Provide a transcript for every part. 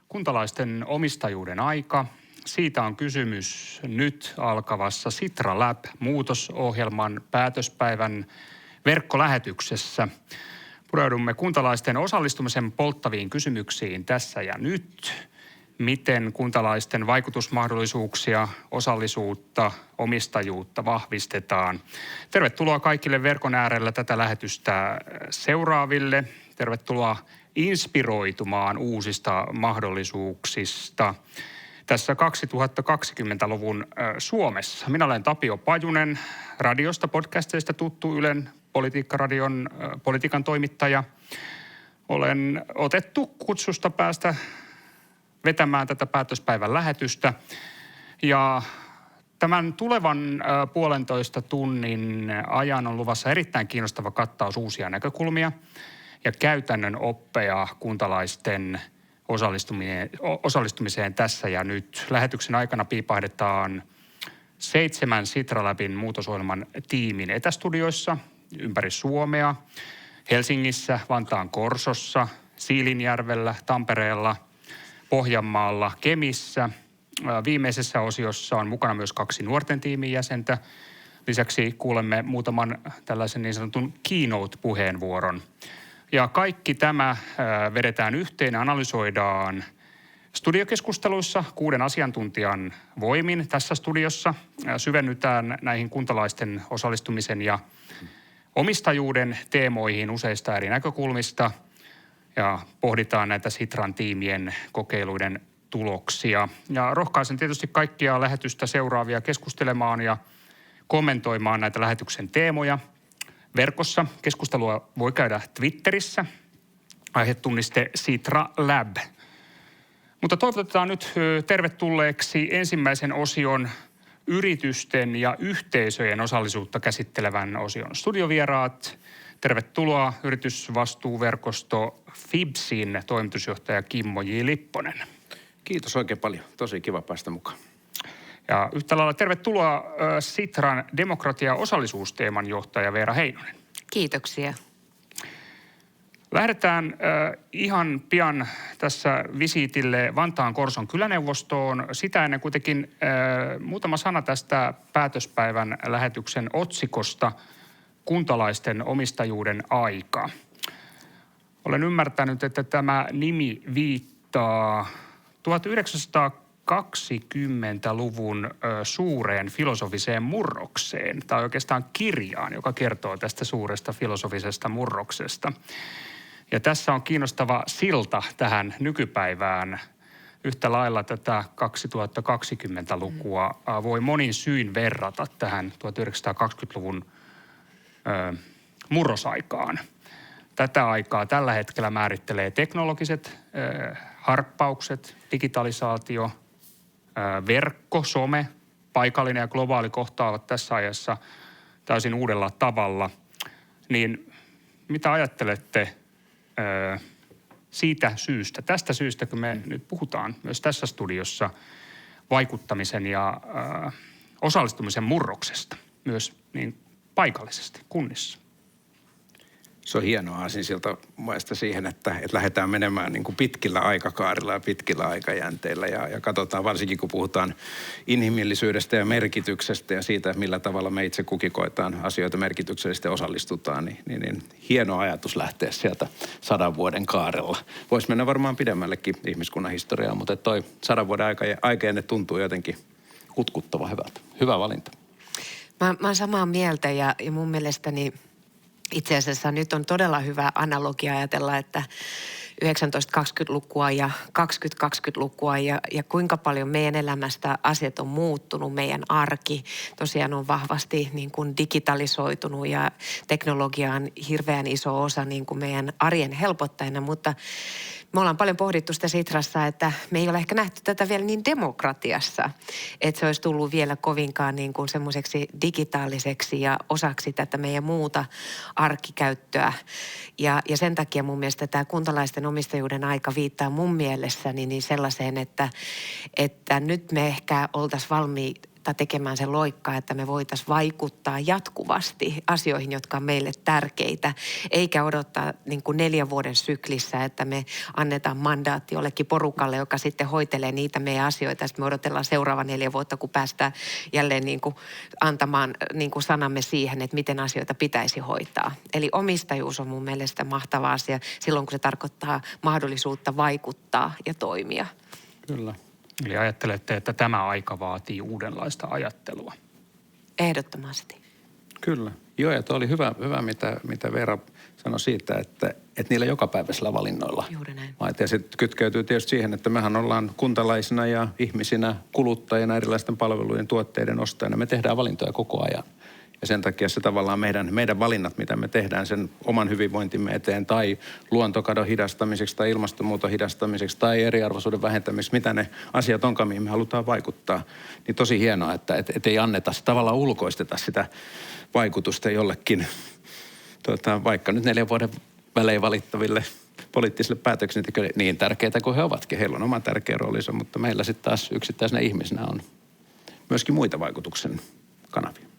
Kuntalaisten omistajuuden aika. Siitä on kysymys nyt alkavassa Sitra Lab-muutosohjelman päätöspäivän verkkolähetyksessä. Pureudumme kuntalaisten osallistumisen polttaviin kysymyksiin tässä ja nyt. Miten kuntalaisten vaikutusmahdollisuuksia, osallisuutta, omistajuutta vahvistetaan. Tervetuloa kaikille verkon äärellä tätä lähetystä seuraaville. Tervetuloa inspiroitumaan uusista mahdollisuuksista tässä 2020-luvun Suomessa. Minä olen Tapio Pajunen, radiosta podcasteista tuttu Ylen Politiikkaradion politiikan toimittaja. Olen otettu kutsusta päästä vetämään tätä päätöspäivän lähetystä. Ja tämän tulevan 1,5 tunnin ajan on luvassa erittäin kiinnostava kattaus uusia näkökulmia ja käytännön oppeja kuntalaisten osallistumiseen tässä ja nyt. Lähetyksen aikana piipahdetaan 7 Sitra Labin muutosohjelman tiimin etästudioissa ympäri Suomea, Helsingissä, Vantaan Korsossa, Siilinjärvellä, Tampereella, Pohjanmaalla, Kemissä. Viimeisessä osiossa on mukana myös 2 nuorten tiimin jäsentä. Lisäksi kuulemme muutaman tällaisen niin sanotun keynote-puheenvuoron. Ja kaikki tämä vedetään yhteen ja analysoidaan studiokeskusteluissa 6 asiantuntijan voimin tässä studiossa. Syvennytään näihin kuntalaisten osallistumisen ja omistajuuden teemoihin useista eri näkökulmista ja pohditaan näitä Sitran tiimien kokeiluiden tuloksia. Ja rohkaisen tietysti kaikkia lähetystä seuraavia keskustelemaan ja kommentoimaan näitä lähetyksen teemoja. Verkossa keskustelua voi käydä Twitterissä, aihetunniste Sitra Lab. Mutta toivotetaan nyt tervetulleeksi ensimmäisen osion yritysten ja yhteisöjen osallisuutta käsittelevän osion studiovieraat. Tervetuloa yritysvastuuverkosto FIBSin toimitusjohtaja Kimmo J. Lipponen. Kiitos oikein paljon. Tosi kiva päästä mukaan. Ja yhtä lailla tervetuloa Sitran demokratia- ja osallisuusteeman johtaja Veera Heinonen. Kiitoksia. Lähdetään ihan pian tässä visiitille Vantaan Korson kyläneuvostoon. Sitä ennen kuitenkin muutama sana tästä päätöspäivän lähetyksen otsikosta kuntalaisten omistajuuden aika. Olen ymmärtänyt, että tämä nimi viittaa 1920-luvun suureen filosofiseen murrokseen, tai oikeastaan kirjaan, joka kertoo tästä suuresta filosofisesta murroksesta. Ja tässä on kiinnostava silta tähän nykypäivään. Yhtä lailla tätä 2020-lukua voi monin syin verrata tähän 1920-luvun murrosaikaan. Tätä aikaa tällä hetkellä määrittelee teknologiset harppaukset, digitalisaatio, verkko, some, paikallinen ja globaali kohtaavat tässä ajassa täysin uudella tavalla. Niin mitä ajattelette siitä syystä, tästä syystä, kun me nyt puhutaan myös tässä studiossa vaikuttamisen ja osallistumisen murroksesta, myös niin paikallisesti kunnissa? Se on hienoa aasinsilta mielestäni siihen, että lähdetään menemään niin kuin pitkillä aikakaarilla ja pitkillä aikajänteillä ja katsotaan varsinkin, kun puhutaan inhimillisyydestä ja merkityksestä ja siitä, millä tavalla me itse kukin koetaan asioita merkityksellisesti ja osallistutaan, niin hieno ajatus lähteä sieltä 100 vuoden kaarella. Voisi mennä varmaan pidemmällekin ihmiskunnan historiaa, mutta toi 100 vuoden aikajänne tuntuu jotenkin kutkuttavan hyvältä. Hyvä valinta. Mä oon samaa mieltä ja mun mielestäni itse asiassa nyt on todella hyvä analogia ajatella, että 1920-lukua ja 2020-lukua ja kuinka paljon meidän elämästä asiat on muuttunut, meidän arki tosiaan on vahvasti niin kuin digitalisoitunut ja teknologia on hirveän iso osa niin kuin meidän arjen helpottajana, mutta me ollaan paljon pohdittu sitä Sitrassa, että me ei ole ehkä nähty tätä vielä niin demokratiassa, että se olisi tullut vielä kovinkaan niin kuin semmoiseksi digitaaliseksi ja osaksi tätä meidän muuta arkikäyttöä. Ja sen takia mun mielestä tämä kuntalaisten omistajuuden aika viittaa mun mielessäni niin sellaiseen, että nyt me ehkä oltaisiin valmiita valmiutta tekemään se loikka, että me voitaisiin vaikuttaa jatkuvasti asioihin, jotka on meille tärkeitä, eikä odottaa niin kuin 4 vuoden syklissä, että me annetaan mandaatti jollekin porukalle, joka sitten hoitelee niitä meidän asioita. Sitten me odotellaan seuraava 4 vuotta, kun päästään jälleen niin kuin antamaan niin kuin sanamme siihen, että miten asioita pitäisi hoitaa. Eli omistajuus on mun mielestä mahtava asia silloin, kun se tarkoittaa mahdollisuutta vaikuttaa ja toimia. Kyllä. Eli ajattelette, että tämä aika vaatii uudenlaista ajattelua. Ehdottomasti. Kyllä. Joo, ja tuo oli hyvä mitä Veera sanoi siitä, että niillä jokapäiväisillä valinnoilla. Juuri näin. Ja se kytkeytyy tietysti siihen, että mehän ollaan kuntalaisina ja ihmisinä, kuluttajina, erilaisten palvelujen, tuotteiden ostajina. Me tehdään valintoja koko ajan. Ja sen takia se tavallaan meidän valinnat, mitä me tehdään sen oman hyvinvointimme eteen tai luontokadon hidastamiseksi tai ilmastonmuuton hidastamiseksi tai eriarvoisuuden vähentämiseksi, mitä ne asiat onkaan, mihin me halutaan vaikuttaa. Niin tosi hienoa, että ei anneta, tavallaan ulkoisteta sitä vaikutusta jollekin, vaikka nyt 4 vuoden välein valittaville poliittisille päätöksentekijöille, niin tärkeitä kuin he ovatkin. Heillä on oma tärkeä roolinsa, mutta meillä sitten taas yksittäisenä ihmisenä on myöskin muita vaikutuksen kanavia.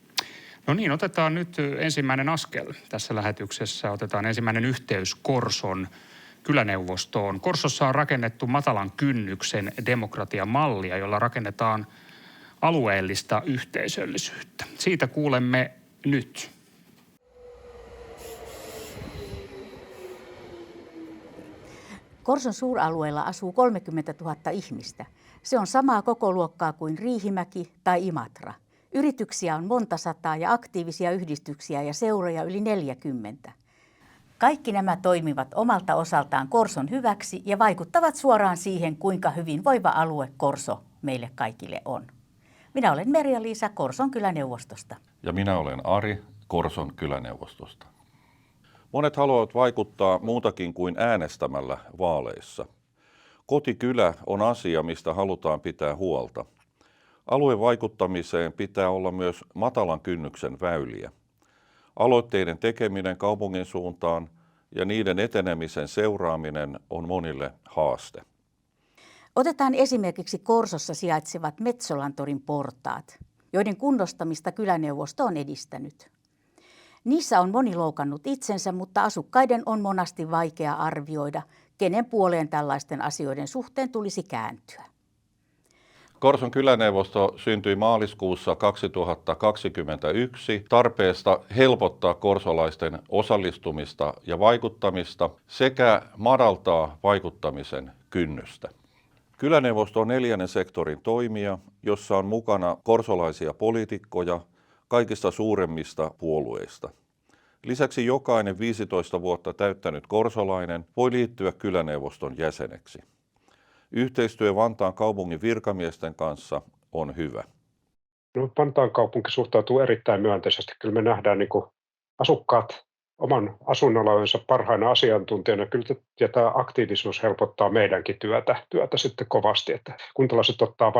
No niin, otetaan nyt ensimmäinen askel tässä lähetyksessä. Otetaan ensimmäinen yhteys Korson kyläneuvostoon. Korsossa on rakennettu matalan kynnyksen demokratiamallia, jolla rakennetaan alueellista yhteisöllisyyttä. Siitä kuulemme nyt. Korson suuralueella asuu 30 000 ihmistä. Se on samaa kokoluokkaa kuin Riihimäki tai Imatra. Yrityksiä on monta sataa ja aktiivisia yhdistyksiä ja seuroja yli 40. Kaikki nämä toimivat omalta osaltaan Korson hyväksi ja vaikuttavat suoraan siihen, kuinka hyvinvoiva alue Korso meille kaikille on. Minä olen Merja-Liisa Korson kyläneuvostosta. Ja minä olen Ari Korson kyläneuvostosta. Monet haluavat vaikuttaa muutakin kuin äänestämällä vaaleissa. Kotikylä on asia, mistä halutaan pitää huolta. Aluevaikuttamiseen pitää olla myös matalan kynnyksen väyliä. Aloitteiden tekeminen kaupungin suuntaan ja niiden etenemisen seuraaminen on monille haaste. Otetaan esimerkiksi Korsossa sijaitsevat Metsolantorin portaat, joiden kunnostamista kyläneuvosto on edistänyt. Niissä on moni loukannut itsensä, mutta asukkaiden on monasti vaikea arvioida, kenen puoleen tällaisten asioiden suhteen tulisi kääntyä. Korson kyläneuvosto syntyi maaliskuussa 2021 tarpeesta helpottaa korsolaisten osallistumista ja vaikuttamista sekä madaltaa vaikuttamisen kynnystä. Kyläneuvosto on 4. sektorin toimija, jossa on mukana korsolaisia poliitikkoja kaikista suuremmista puolueista. Lisäksi jokainen 15 vuotta täyttänyt korsolainen voi liittyä kyläneuvoston jäseneksi. Yhteistyö Vantaan kaupungin virkamiesten kanssa on hyvä. No, Vantaan kaupunki suhtautuu erittäin myönteisesti. Kyllä me nähdään asukkaat oman asuinalueensa parhaina asiantuntijana. Kyllä tämä aktiivisuus helpottaa meidänkin työtä sitten kovasti, että kuntalaiset ottaa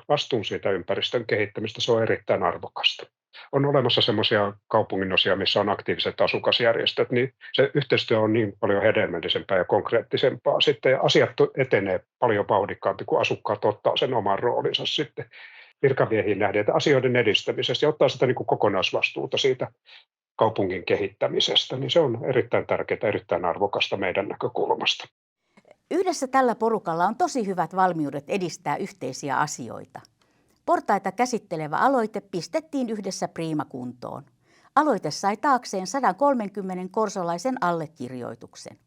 vastuun siitä ympäristön kehittämistä. Se on erittäin arvokasta. On olemassa semmoisia kaupunginosia, missä on aktiiviset asukasjärjestöt, niin se yhteistyö on niin paljon hedelmällisempää ja konkreettisempaa sitten. Ja asiat etenee paljon vauhdikkaampi, kun asukkaat ottaa sen oman roolinsa sitten virkamiehiin nähden asioiden edistämisestä ja ottaa sitä kokonaisvastuuta siitä kaupungin kehittämisestä, niin se on erittäin tärkeää, erittäin arvokasta meidän näkökulmasta. Yhdessä tällä porukalla on tosi hyvät valmiudet edistää yhteisiä asioita. Portaita käsittelevä aloite pistettiin yhdessä priimakuntoon. Aloite sai taakseen 130 korsolaisen allekirjoituksen.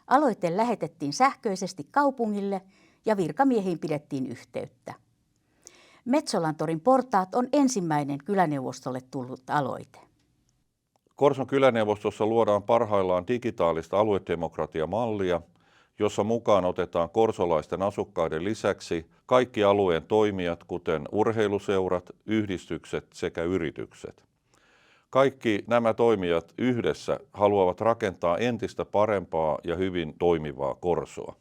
Aloite lähetettiin sähköisesti kaupungille ja virkamiehiin pidettiin yhteyttä. Metsolantorin portaat on ensimmäinen kyläneuvostolle tullut aloite. Korson kyläneuvostossa luodaan parhaillaan digitaalista aluedemokratiamallia, jossa mukaan otetaan korsolaisten asukkaiden lisäksi kaikki alueen toimijat, kuten urheiluseurat, yhdistykset sekä yritykset. Kaikki nämä toimijat yhdessä haluavat rakentaa entistä parempaa ja hyvin toimivaa Korsoa.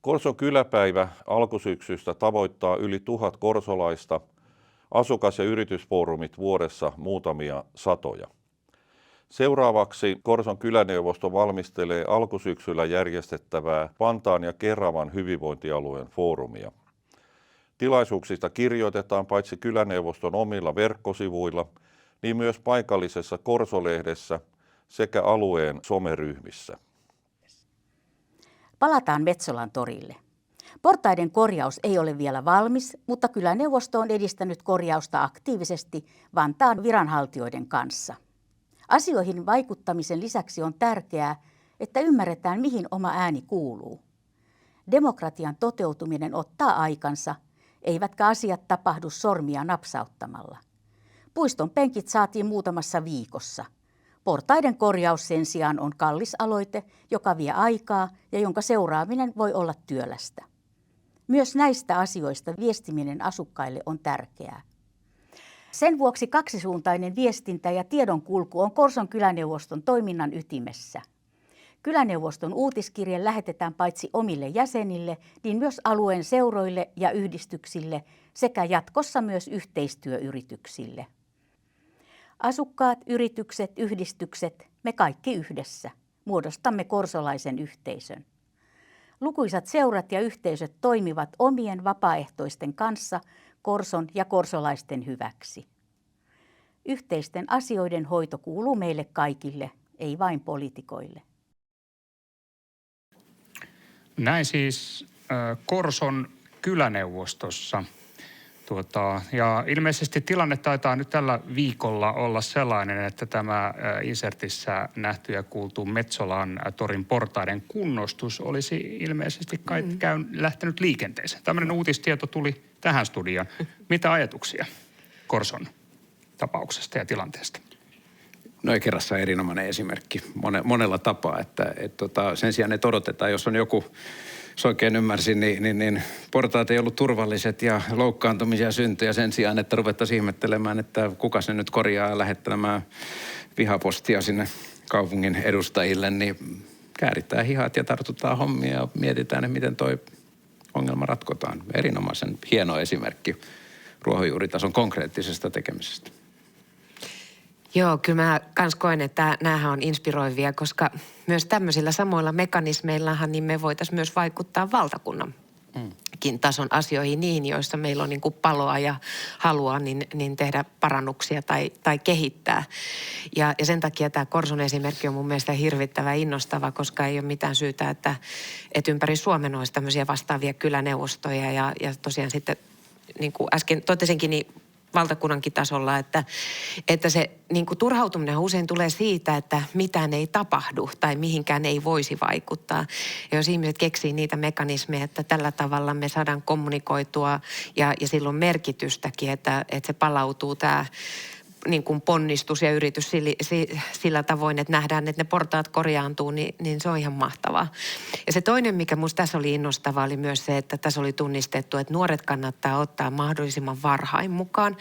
Korson kyläpäivä alkusyksystä tavoittaa yli 1000 korsolaista, asukas- ja yritysfoorumit vuodessa muutamia satoja. Seuraavaksi Korson kyläneuvosto valmistelee alkusyksyllä järjestettävää Vantaan ja Keravan hyvinvointialueen foorumia. Tilaisuuksista kirjoitetaan paitsi kyläneuvoston omilla verkkosivuilla, niin myös paikallisessa Korso-lehdessä sekä alueen someryhmissä. Palataan Metsolan torille. Portaiden korjaus ei ole vielä valmis, mutta kyläneuvosto on edistänyt korjausta aktiivisesti Vantaan viranhaltijoiden kanssa. Asioihin vaikuttamisen lisäksi on tärkeää, että ymmärretään, mihin oma ääni kuuluu. Demokratian toteutuminen ottaa aikansa, eivätkä asiat tapahdu sormia napsauttamalla. Puiston penkit saatiin muutamassa viikossa. Portaiden korjaus sen sijaan on kallis aloite, joka vie aikaa ja jonka seuraaminen voi olla työlästä. Myös näistä asioista viestiminen asukkaille on tärkeää. Sen vuoksi kaksisuuntainen viestintä ja tiedonkulku on Korson kyläneuvoston toiminnan ytimessä. Kyläneuvoston uutiskirje lähetetään paitsi omille jäsenille, niin myös alueen seuroille ja yhdistyksille sekä jatkossa myös yhteistyöyrityksille. Asukkaat, yritykset, yhdistykset, me kaikki yhdessä muodostamme korsolaisen yhteisön. Lukuisat seurat ja yhteisöt toimivat omien vapaaehtoisten kanssa Korson ja korsolaisten hyväksi. Yhteisten asioiden hoito kuuluu meille kaikille, ei vain poliitikoille. Näin siis Korson kyläneuvostossa. Ja ilmeisesti tilanne taitaa nyt tällä viikolla olla sellainen, että tämä insertissä nähty ja kuultu Metsolan torin portaiden kunnostus olisi ilmeisesti lähtenyt liikenteeseen. Tämmöinen uutistieto tuli tähän studioon. Mitä ajatuksia Korson tapauksesta ja tilanteesta? No kerrassaan erinomainen esimerkki monella tapaa, että sen sijaan että odotetaan, jos on joku, jos oikein ymmärsin, niin portaat ei ollut turvalliset ja loukkaantumisia syntyi sen sijaan, että ruvettaisiin ihmettelemään, että kuka se nyt korjaa ja lähettämään vihapostia sinne kaupungin edustajille, niin kääritään hihat ja tartutaan hommia ja mietitään, että miten toi ongelma ratkotaan. Erinomaisen hieno esimerkki ruohonjuuritason konkreettisesta tekemisestä. Joo, kyllä mä kans koen, että näähän on inspiroivia, koska myös tämmöisillä samoilla mekanismeillahan niin me voitaisiin myös vaikuttaa valtakunnankin tason asioihin niin, joissa meillä on niin kuin paloa ja halua niin tehdä parannuksia tai kehittää. Ja sen takia tämä Korson esimerkki on mun mielestä hirvittävän innostava, koska ei ole mitään syytä, että ympäri Suomen olisi tämmöisiä vastaavia kyläneuvostoja ja tosiaan sitten niin kuin äsken totesinkin, niin valtakunnankin tasolla, että se niin kuin turhautuminen usein tulee siitä, että mitään ei tapahdu tai mihinkään ei voisi vaikuttaa. Ja jos ihmiset keksii niitä mekanismeja, että tällä tavalla me saadaan kommunikoitua ja silloin merkitystäkin, että se palautuu tämä niin kuin ponnistus ja yritys sillä tavoin, että nähdään, että ne portaat korjaantuu, niin se on ihan mahtavaa. Ja se toinen, mikä musta tässä oli innostavaa, oli myös se, että tässä oli tunnistettu, että nuoret kannattaa ottaa mahdollisimman varhain mukaan,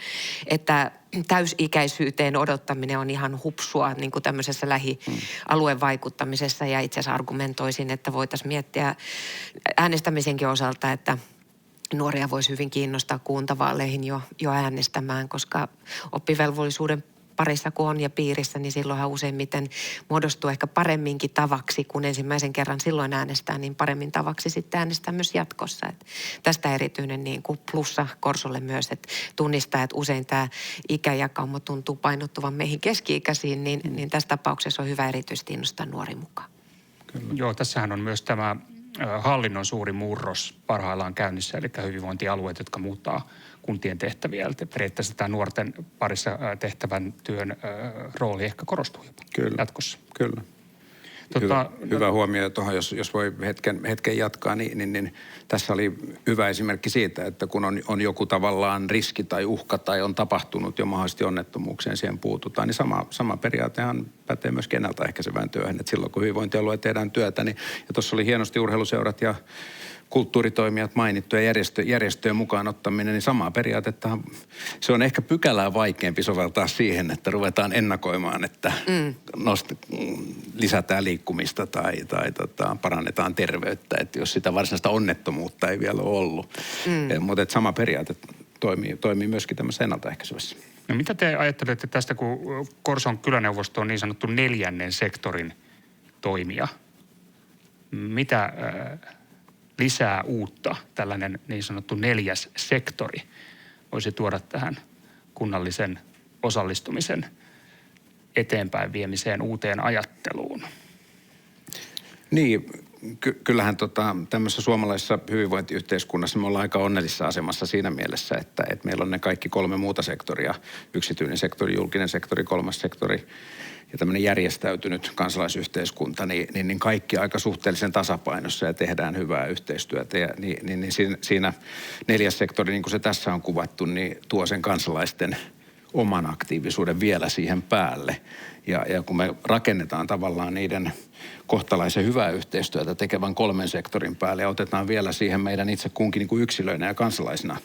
että täysikäisyyteen odottaminen on ihan hupsua niin kuin tämmöisessä lähialueen vaikuttamisessa ja itse asiassa argumentoisin, että voitaisiin miettiä äänestämisenkin osalta, että nuoria voisi hyvin kiinnostaa kuntavaaleihin jo äänestämään, koska oppivelvollisuuden parissa kun on ja piirissä, niin silloinhan useimmiten muodostuu ehkä paremminkin tavaksi, kun ensimmäisen kerran silloin äänestää, niin paremmin tavaksi sitten äänestää myös jatkossa. Et tästä erityinen niin kuin plussa Korsolle myös, että tunnistaa, että usein tämä ikäjakauma tuntuu painottuvan meihin keski-ikäisiin, niin tässä tapauksessa on hyvä erityisesti innostaa nuori mukaan. Kyllä. Joo, tässähän on myös tämä hallinnon suuri murros parhaillaan käynnissä, eli hyvinvointialueet, jotka muuttaa kuntien tehtäviä. Eli periaatteessa tämä nuorten parissa tehtävän työn rooli ehkä korostuu jopa jatkossa. Kyllä. Hyvä huomio tuohon, jos voi hetken jatkaa, niin tässä oli hyvä esimerkki siitä, että kun on joku tavallaan riski tai uhka tai on tapahtunut jo mahdollisesti onnettomuuksien, siihen puututaan, niin sama periaatehan pätee myöskin ennaltaehkäisevään työhön, että silloin kun hyvinvointialueet tehdään työtä, niin ja tuossa oli hienosti urheiluseurat ja kulttuuritoimijat mainittu ja järjestöjen mukaan ottaminen, niin samaa periaatetta se on ehkä pykälää vaikeampi soveltaa siihen, että ruvetaan ennakoimaan, että lisätään liikkumista tai parannetaan terveyttä, että jos sitä varsinaista onnettomuutta ei vielä ole ollut. Mutta sama periaate toimii myöskin tämmöisessä ennaltaehkäisyvässä. No mitä te ajattelette tästä, kun Korson kyläneuvosto on niin sanottu 4. sektorin toimija? Mitä lisää uutta, tällainen niin sanottu 4. sektori voisi tuoda tähän kunnallisen osallistumisen eteenpäin viemiseen uuteen ajatteluun? Niin, kyllähän tämmöisessä suomalaisessa hyvinvointiyhteiskunnassa me ollaan aika onnellisessa asemassa siinä mielessä, että meillä on ne kaikki 3 muuta sektoria, yksityinen sektori, julkinen sektori, 3. sektori ja tämmöinen järjestäytynyt kansalaisyhteiskunta, niin kaikki aika suhteellisen tasapainossa ja tehdään hyvää yhteistyötä. Ja niin siinä 4. sektori, niin kuin se tässä on kuvattu, niin tuo sen kansalaisten oman aktiivisuuden vielä siihen päälle. Ja kun me rakennetaan tavallaan niiden kohtalaisen hyvää yhteistyötä tekevän 3 sektorin päälle ja otetaan vielä siihen meidän itse kunkin niin kuin yksilöinä ja kansalaisina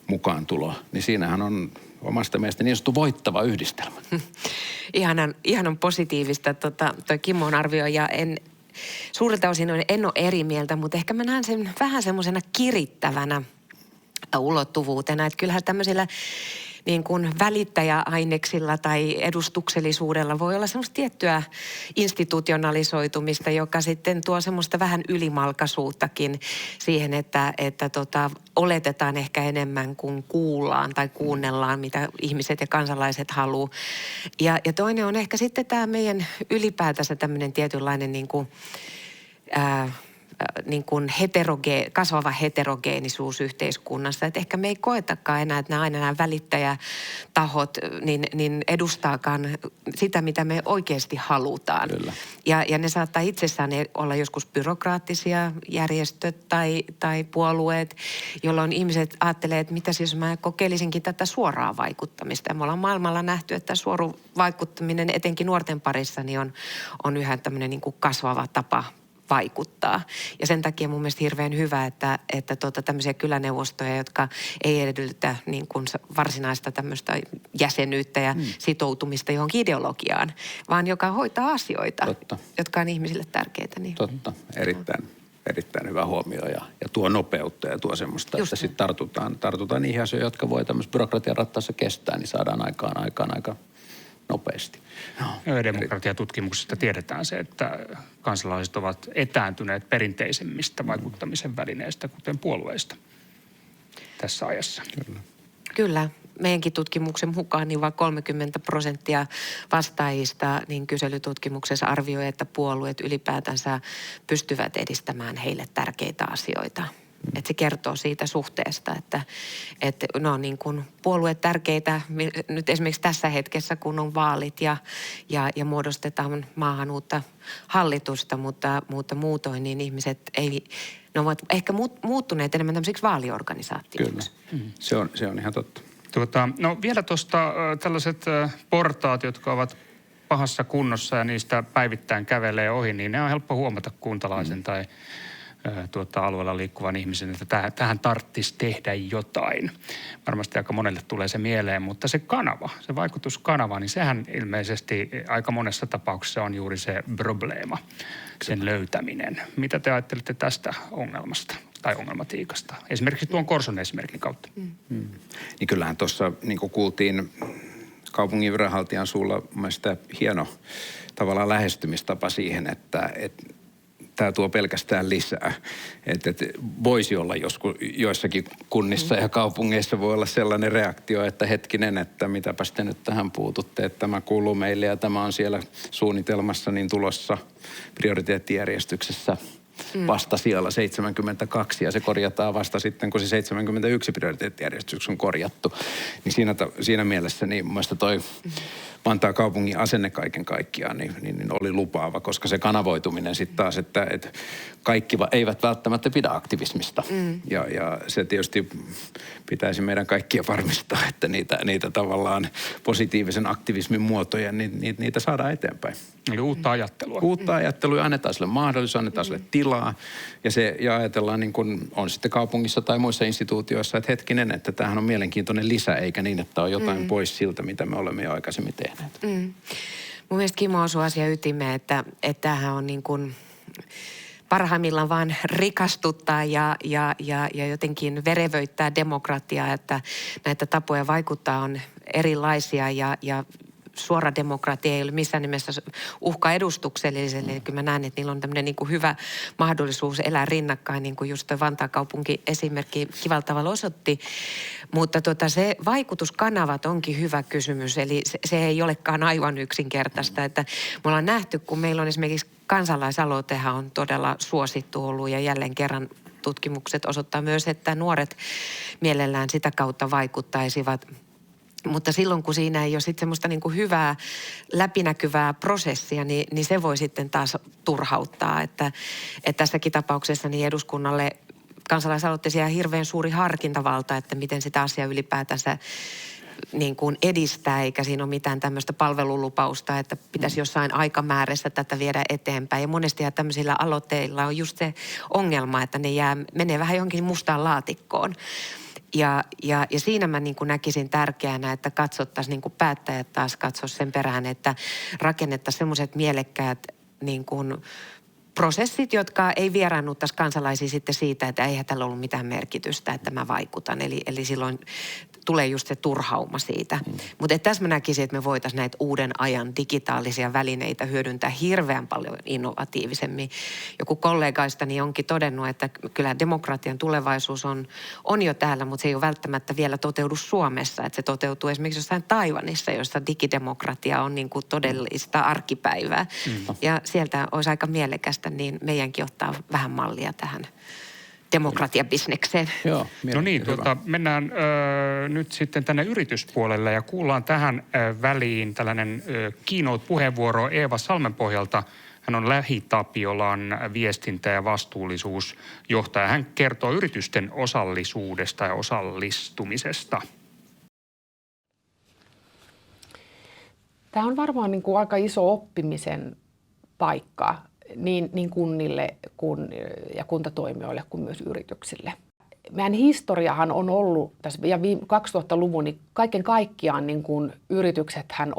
mukaan tulo, niin siinähän on omasta mielestä niin sanottu voittava yhdistelmä. Ihanan positiivista toi Kimmon arvio ja suurilta osin en ole eri mieltä, mutta ehkä mä näen sen vähän semmoisena kirittävänä ulottuvuutena, että kyllähän tämmöisillä niin kuin välittäjäaineksilla tai edustuksellisuudella voi olla semmoista tiettyä institutionalisoitumista, joka sitten tuo semmoista vähän ylimalkaisuuttakin siihen, että oletetaan ehkä enemmän kuin kuullaan tai kuunnellaan, mitä ihmiset ja kansalaiset haluaa. Ja toinen on ehkä sitten tämä meidän ylipäätänsä tämmöinen tietynlainen niin kuin kasvava heterogeenisuus yhteiskunnassa. Että ehkä me ei koetakaan enää, että nämä välittäjätahot niin edustaakaan sitä, mitä me oikeasti halutaan. Kyllä. Ja ne saattaa itsessään olla joskus byrokraattisia järjestöt tai puolueet, jolloin ihmiset ajattelee, että mitäs jos mä kokeilisinkin tätä suoraa vaikuttamista. Ja me ollaan maailmalla nähty, että suora vaikuttaminen etenkin nuorten parissa niin on yhä tämmöinen niin kuin kasvava tapa vaikuttaa. Ja sen takia mun mielestä hirveän hyvä, että tämmöisiä kyläneuvostoja, jotka ei edellytä niin kuin varsinaista tämmöistä jäsenyyttä ja sitoutumista johonkin ideologiaan, vaan joka hoitaa asioita, jotka on ihmisille tärkeitä. Niin. Totta, erittäin hyvä huomio ja tuo nopeutta ja tuo semmoista, että sitten tartutaan niihin asioihin, jotka voi tämmöistä byrokratian rattaassa kestää, niin saadaan aikaan aika nopeasti. Demokratiatutkimuksista tiedetään se, että kansalaiset ovat etääntyneet perinteisemmistä vaikuttamisen välineistä, kuten puolueista tässä ajassa. Kyllä. Meidänkin tutkimuksen mukaan niin vain 30% vastaajista niin kyselytutkimuksessa arvioi, että puolueet ylipäätänsä pystyvät edistämään heille tärkeitä asioita. Että se kertoo siitä suhteesta, että ne on niin kuin puolueet tärkeitä nyt esimerkiksi tässä hetkessä, kun on vaalit ja muodostetaan maahan uutta hallitusta, mutta muutoin niin ihmiset ne ovat ehkä muuttuneet enemmän tämmöisiksi vaaliorganisaatioiksi. Kyllä, se on ihan totta. No vielä tuosta tällaiset portaat, jotka ovat pahassa kunnossa ja niistä päivittäin kävelee ohi, niin ne on helppo huomata kuntalaisen tai alueella liikkuvan ihmisen, että tähän tarvitsisi tehdä jotain. Varmasti aika monelle tulee se mieleen, mutta se kanava, se vaikutuskanava, niin sehän ilmeisesti aika monessa tapauksessa on juuri se probleema, sen löytäminen. Mitä te ajattelette tästä ongelmasta tai ongelmatiikasta? Esimerkiksi tuon Korson esimerkin kautta. Niin kyllähän tuossa, niin kuin kuultiin kaupungin viranhaltijan suulla, mielestäni hieno tavallaan lähestymistapa siihen, että tämä tuo pelkästään lisää. Että voisi olla joissakin kunnissa ja kaupungeissa voi olla sellainen reaktio, että hetkinen, että mitäpäs te nyt tähän puututte, että tämä kuuluu meille ja tämä on siellä suunnitelmassa niin tulossa prioriteettijärjestyksessä vasta siellä 72 ja se korjataan vasta sitten, kun se 71 prioriteettijärjestyksessä on korjattu. Niin siinä mielessä niin mun mielestä toi Vantaan kaupungin asenne kaiken kaikkiaan niin oli lupaava, koska se kanavoituminen sitten taas, että kaikki eivät välttämättä pidä aktivismista. Ja se tietysti pitäisi meidän kaikkia varmistaa, että niitä tavallaan positiivisen aktivismin muotoja, niin niitä saadaan eteenpäin. Eli uutta ajattelua. Uutta ajattelua ja annetaan sille mahdollisuus, annetaan sille tilaa. Ja ajatellaan niin kuin on sitten kaupungissa tai muissa instituutioissa, että hetkinen, että tämähän on mielenkiintoinen lisä, eikä niin, että on jotain pois siltä, mitä me olemme jo aikaisemmin tehneet. Mun mielestä Kimmo osui asia ytimeen, että tämähän on niin kuin parhaimmillaan vaan rikastuttaa ja jotenkin verevöittää demokratiaa, että näitä tapoja vaikuttaa on erilaisia ja suora demokratia ei ole missään nimessä uhka edustukselliselle. Eli kyllä mä näen, että niillä on tämmöinen niin kuin hyvä mahdollisuus elää rinnakkain, niin kuin just toi Vantaan kaupunki esimerkki kivalla tavalla osoitti. Mutta se vaikutuskanavat onkin hyvä kysymys, eli se ei olekaan aivan yksinkertaista. Että me ollaan nähty, kun meillä on esimerkiksi kansalaisaloitehan on todella suosittu ollut ja jälleen kerran tutkimukset osoittaa myös, että nuoret mielellään sitä kautta vaikuttaisivat. Mutta silloin, kun siinä ei ole sitten semmoista niin kuin hyvää, läpinäkyvää prosessia, niin se voi sitten taas turhauttaa. Että tässäkin tapauksessa niin eduskunnalle kansalaisaloitteisia on hirveän suuri harkintavalta, että miten sitä asiaa ylipäätänsä niin kuin edistää, eikä siinä ole mitään tämmöistä palvelulupausta, että pitäisi jossain aikamäärässä tätä viedä eteenpäin. Ja monesti tämmöisillä aloitteilla on just se ongelma, että ne menee vähän johonkin mustaan laatikkoon. Ja siinä mä niin kuin näkisin tärkeänä, että katsottaisiin, niin kuin päättäjät taas katsoisi sen perään, että rakennettaisiin semmoiset mielekkäät niin kuin prosessit, jotka ei vieraannuttaisi kansalaisia sitten siitä, että eihän tällä ollut mitään merkitystä, että mä vaikutan. Eli silloin tulee just se turhauma siitä. Mutta tässä mä näkisin, että me voitaisiin näitä uuden ajan digitaalisia välineitä hyödyntää hirveän paljon innovatiivisemmin. Joku kollegaistani onkin todennut, että kyllä demokratian tulevaisuus on jo täällä, mutta se ei ole välttämättä vielä toteudu Suomessa. Että se toteutuu esimerkiksi jossain Taiwanissa, jossa digidemokratia on niin kuin todellista arkipäivää. Ja sieltä olisi aika mielekästä niin meidänkin ottaa vähän mallia tähän demokratiabisnekseen. Joo, no niin, mennään nyt sitten tänne yrityspuolelle ja kuullaan tähän väliin tällainen keynote-puheenvuoro Eeva Salmenpohjalta. Hän on Lähi-Tapiolan viestintä- ja vastuullisuusjohtaja. Hän kertoo yritysten osallisuudesta ja osallistumisesta. Tämä on varmaan niin kuin aika iso oppimisen paikka niin kunnille ja kuntatoimijoille kuin myös yrityksille. Meidän historiahan on ollut tässä 2000-luvun, niin kaiken kaikkiaan niin kuin yrityksethän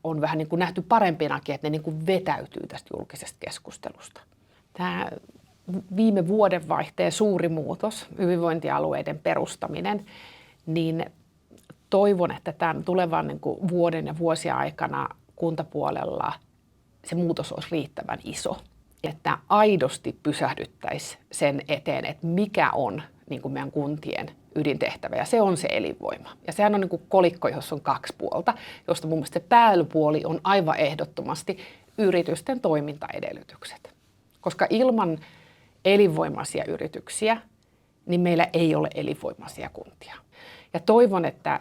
on vähän niin kuin nähty parempinakin, että ne niin kuin vetäytyy tästä julkisesta keskustelusta. Tämä viime vuodenvaihteen suuri muutos, hyvinvointialueiden perustaminen, niin toivon, että tämän tulevan niin kuin vuoden ja vuosien aikana kuntapuolella se muutos olisi riittävän iso, että aidosti pysähdyttäisiin sen eteen, että mikä on niin kuin meidän kuntien ydintehtävä, ja se on se elinvoima. Ja sehän on niin kuin kolikko, jossa on kaksi puolta, josta mun mielestä se pääpuoli on aivan ehdottomasti yritysten toimintaedellytykset. Koska ilman elinvoimaisia yrityksiä, niin meillä ei ole elinvoimaisia kuntia. Ja toivon, että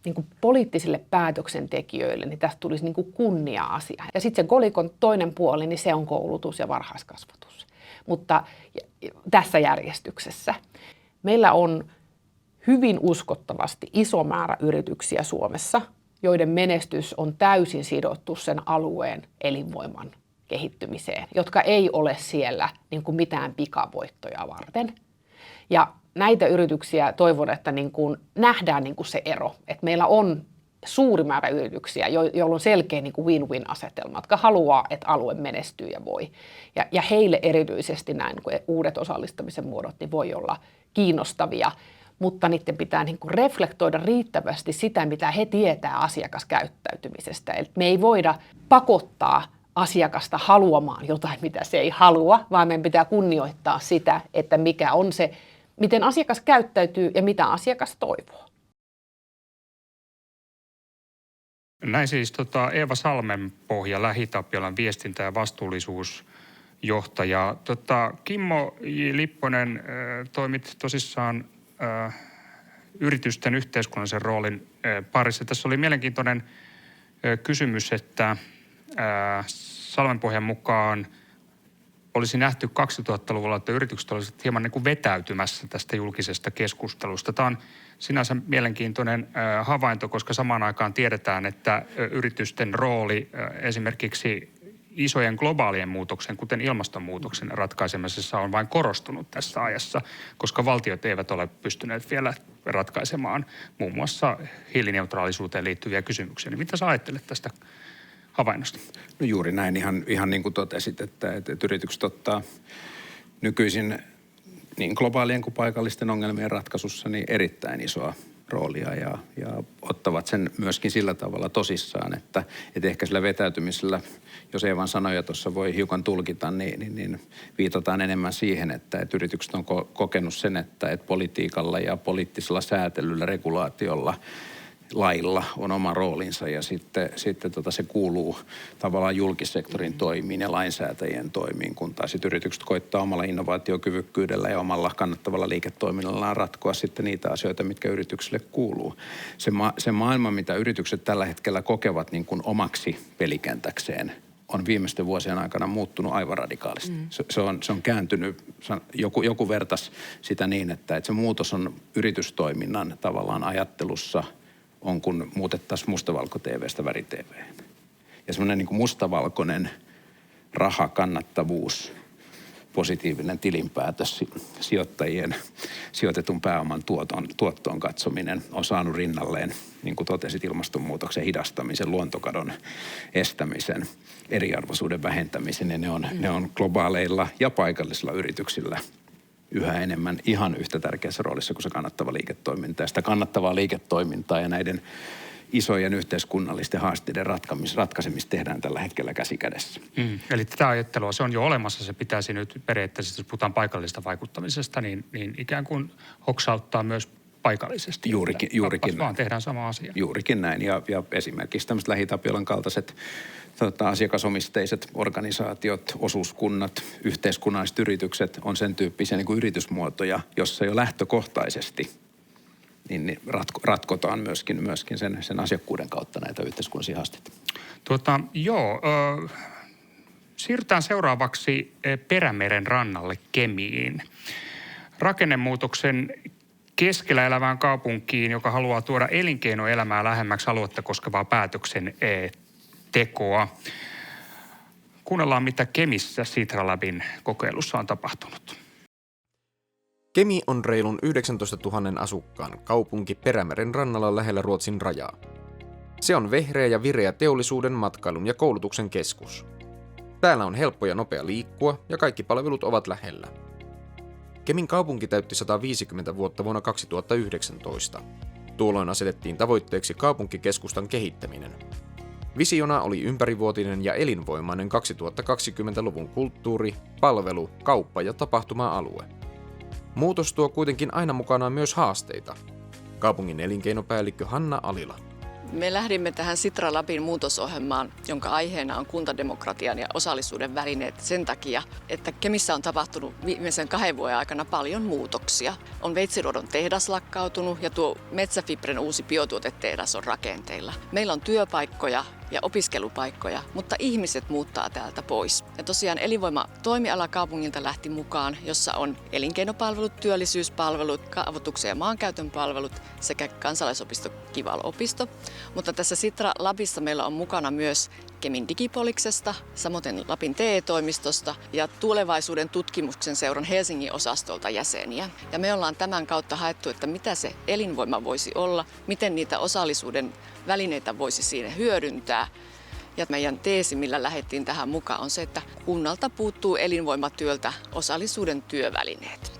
niin kuin poliittisille päätöksentekijöille, niin tästä tulisi niin kuin kunnia-asia. Ja sitten sen kolikon toinen puoli, niin se on koulutus ja varhaiskasvatus. Mutta tässä järjestyksessä. Meillä on hyvin uskottavasti iso määrä yrityksiä Suomessa, joiden menestys on täysin sidottu sen alueen elinvoiman kehittymiseen, jotka ei ole siellä niin kuin mitään pikavoittoja varten. Ja näitä yrityksiä toivon, että niin kuin nähdään niin kuin se ero, että meillä on suuri määrä yrityksiä, joilla on selkeä niin kuin win-win-asetelma, jotka haluaa, että alue menestyy ja voi. Ja heille erityisesti nämä niin kuin uudet osallistamisen muodot niin voi olla kiinnostavia, mutta niiden pitää niin kuin reflektoida riittävästi sitä, mitä he tietää asiakaskäyttäytymisestä. Eli me ei voida pakottaa asiakasta haluamaan jotain, mitä se ei halua, vaan meidän pitää kunnioittaa sitä, että mikä on se, miten asiakas käyttäytyy ja mitä asiakas toivoo. Näin siis Eeva Salmenpohja, Lähi-Tapiolan viestintä- ja vastuullisuusjohtaja. Kimmo J. Lipponen, toimit tosissaan yritysten yhteiskunnallisen roolin parissa. Tässä oli mielenkiintoinen kysymys, että Salmenpohjan mukaan olisi nähty 2000-luvulla, että yritykset olisivat hieman niin kuin vetäytymässä tästä julkisesta keskustelusta. Tämä on sinänsä mielenkiintoinen havainto, koska samaan aikaan tiedetään, että yritysten rooli esimerkiksi isojen globaalien muutoksen, kuten ilmastonmuutoksen ratkaisemisessa on vain korostunut tässä ajassa, koska valtiot eivät ole pystyneet vielä ratkaisemaan muun muassa hiilineutraalisuuteen liittyviä kysymyksiä. Niin mitä sä ajattelet tästä havainnosta? No juuri näin, ihan niin kuin totesit, että yritykset ottaa nykyisin niin globaalien kuin paikallisten ongelmien ratkaisussa niin erittäin isoa roolia ja ottavat sen myöskin sillä tavalla tosissaan, että ehkä sillä vetäytymisellä, jos Eevan sanoja tuossa voi hiukan tulkita, niin viitataan enemmän siihen, että yritykset on kokenut sen, että politiikalla ja poliittisella säätelyllä, regulaatiolla, lailla on oma roolinsa ja sitten se kuuluu tavallaan julkissektorin toimiin ja lainsäätäjien toimiin, kun taas yritykset koittaa omalla innovaatiokyvykkyydellä ja omalla kannattavalla liiketoiminnallaan ratkoa sitten niitä asioita, mitkä yrityksille kuuluu. Se maailma, mitä yritykset tällä hetkellä kokevat niin kuin omaksi pelikentäkseen, on viimeisten vuosien aikana muuttunut aivan radikaalisti. Se on kääntynyt, joku vertasi sitä niin, että se muutos on yritystoiminnan tavallaan ajattelussa on kun muutettaisiin mustavalko-TV:stä väri-TV:hen. Ja semmoinen niin kuin mustavalkoinen raha, kannattavuus, positiivinen tilinpäätös, sijoittajien sijoitetun pääoman tuottoon katsominen on saanut rinnalleen, niin kuin totesit, ilmastonmuutoksen hidastamisen, luontokadon estämisen, eriarvoisuuden vähentämisen. Ja ne on globaaleilla ja paikallisilla yrityksillä yhä enemmän ihan yhtä tärkeässä roolissa kuin se kannattava liiketoiminta. Ja sitä kannattavaa liiketoimintaa ja näiden isojen yhteiskunnallisten haasteiden ratkaisemista tehdään tällä hetkellä käsi kädessä. Eli tätä ajattelua, se on jo olemassa, se pitäisi nyt periaatteessa, jos puhutaan paikallisesta vaikuttamisesta, niin ikään kuin hoksauttaa myös paikallisesti. Juurikin vaan tehdään sama asia. Juurikin näin ja esimerkiksi tämmöiset LähiTapiolan kaltaiset asiakasomisteiset organisaatiot, osuuskunnat, yhteiskunnalliset yritykset on sen tyyppisiä niin kuin yritysmuotoja, jossa jo lähtökohtaisesti niin ratkotaan myöskin sen asiakkuuden kautta näitä yhteiskunnallisia haasteita. Siirrytään seuraavaksi Perämeren rannalle Kemiin. Rakennemuutoksen keskellä elävään kaupunkiin, joka haluaa tuoda elinkeinoelämää lähemmäksi aluetta koskevaa päätöksentekoa. Kuunnellaan, mitä Kemissä Sitra Labin kokeilussa on tapahtunut. Kemi on reilun 19 000 asukkaan kaupunki Perämeren rannalla lähellä Ruotsin rajaa. Se on vehreä ja vireä teollisuuden, matkailun ja koulutuksen keskus. Täällä on helppo ja nopea liikkua ja kaikki palvelut ovat lähellä. Kemin kaupunki täytti 150 vuotta vuonna 2019. Tuolloin asetettiin tavoitteeksi kaupunkikeskustan kehittäminen. Visiona oli ympärivuotinen ja elinvoimainen 2020-luvun kulttuuri-, palvelu-, kauppa- ja tapahtuma-alue. Muutos tuo kuitenkin aina mukanaan myös haasteita. Kaupungin elinkeinopäällikkö Hanna Alila. Me lähdimme tähän Sitra Labin muutosohjelmaan, jonka aiheena on kuntademokratian ja osallisuuden välineet sen takia, että Kemissä on tapahtunut viimeisen 2 vuoden aikana paljon muutoksia. On Veitsiluodon tehdas lakkautunut ja tuo Metsäfibren uusi biotuotetehdas on rakenteilla. Meillä on työpaikkoja ja opiskelupaikkoja, mutta ihmiset muuttaa täältä pois. Ja tosiaan elinvoimatoimiala kaupungilta lähti mukaan, jossa on elinkeinopalvelut, työllisyyspalvelut, kaavoituksen ja maankäytön palvelut sekä kansalaisopisto Kival-opisto. Mutta tässä Sitra Labissa meillä on mukana myös Kemin Digipoliksesta, samoin Lapin TE-toimistosta ja Tulevaisuuden tutkimuksen seuran Helsingin osastolta jäseniä. Ja me ollaan tämän kautta haettu, että mitä se elinvoima voisi olla, miten niitä osallisuuden välineitä voisi siinä hyödyntää. Ja meidän teesi, millä lähdettiin tähän mukaan, on se, että kunnalta puuttuu elinvoimatyöltä osallisuuden työvälineet.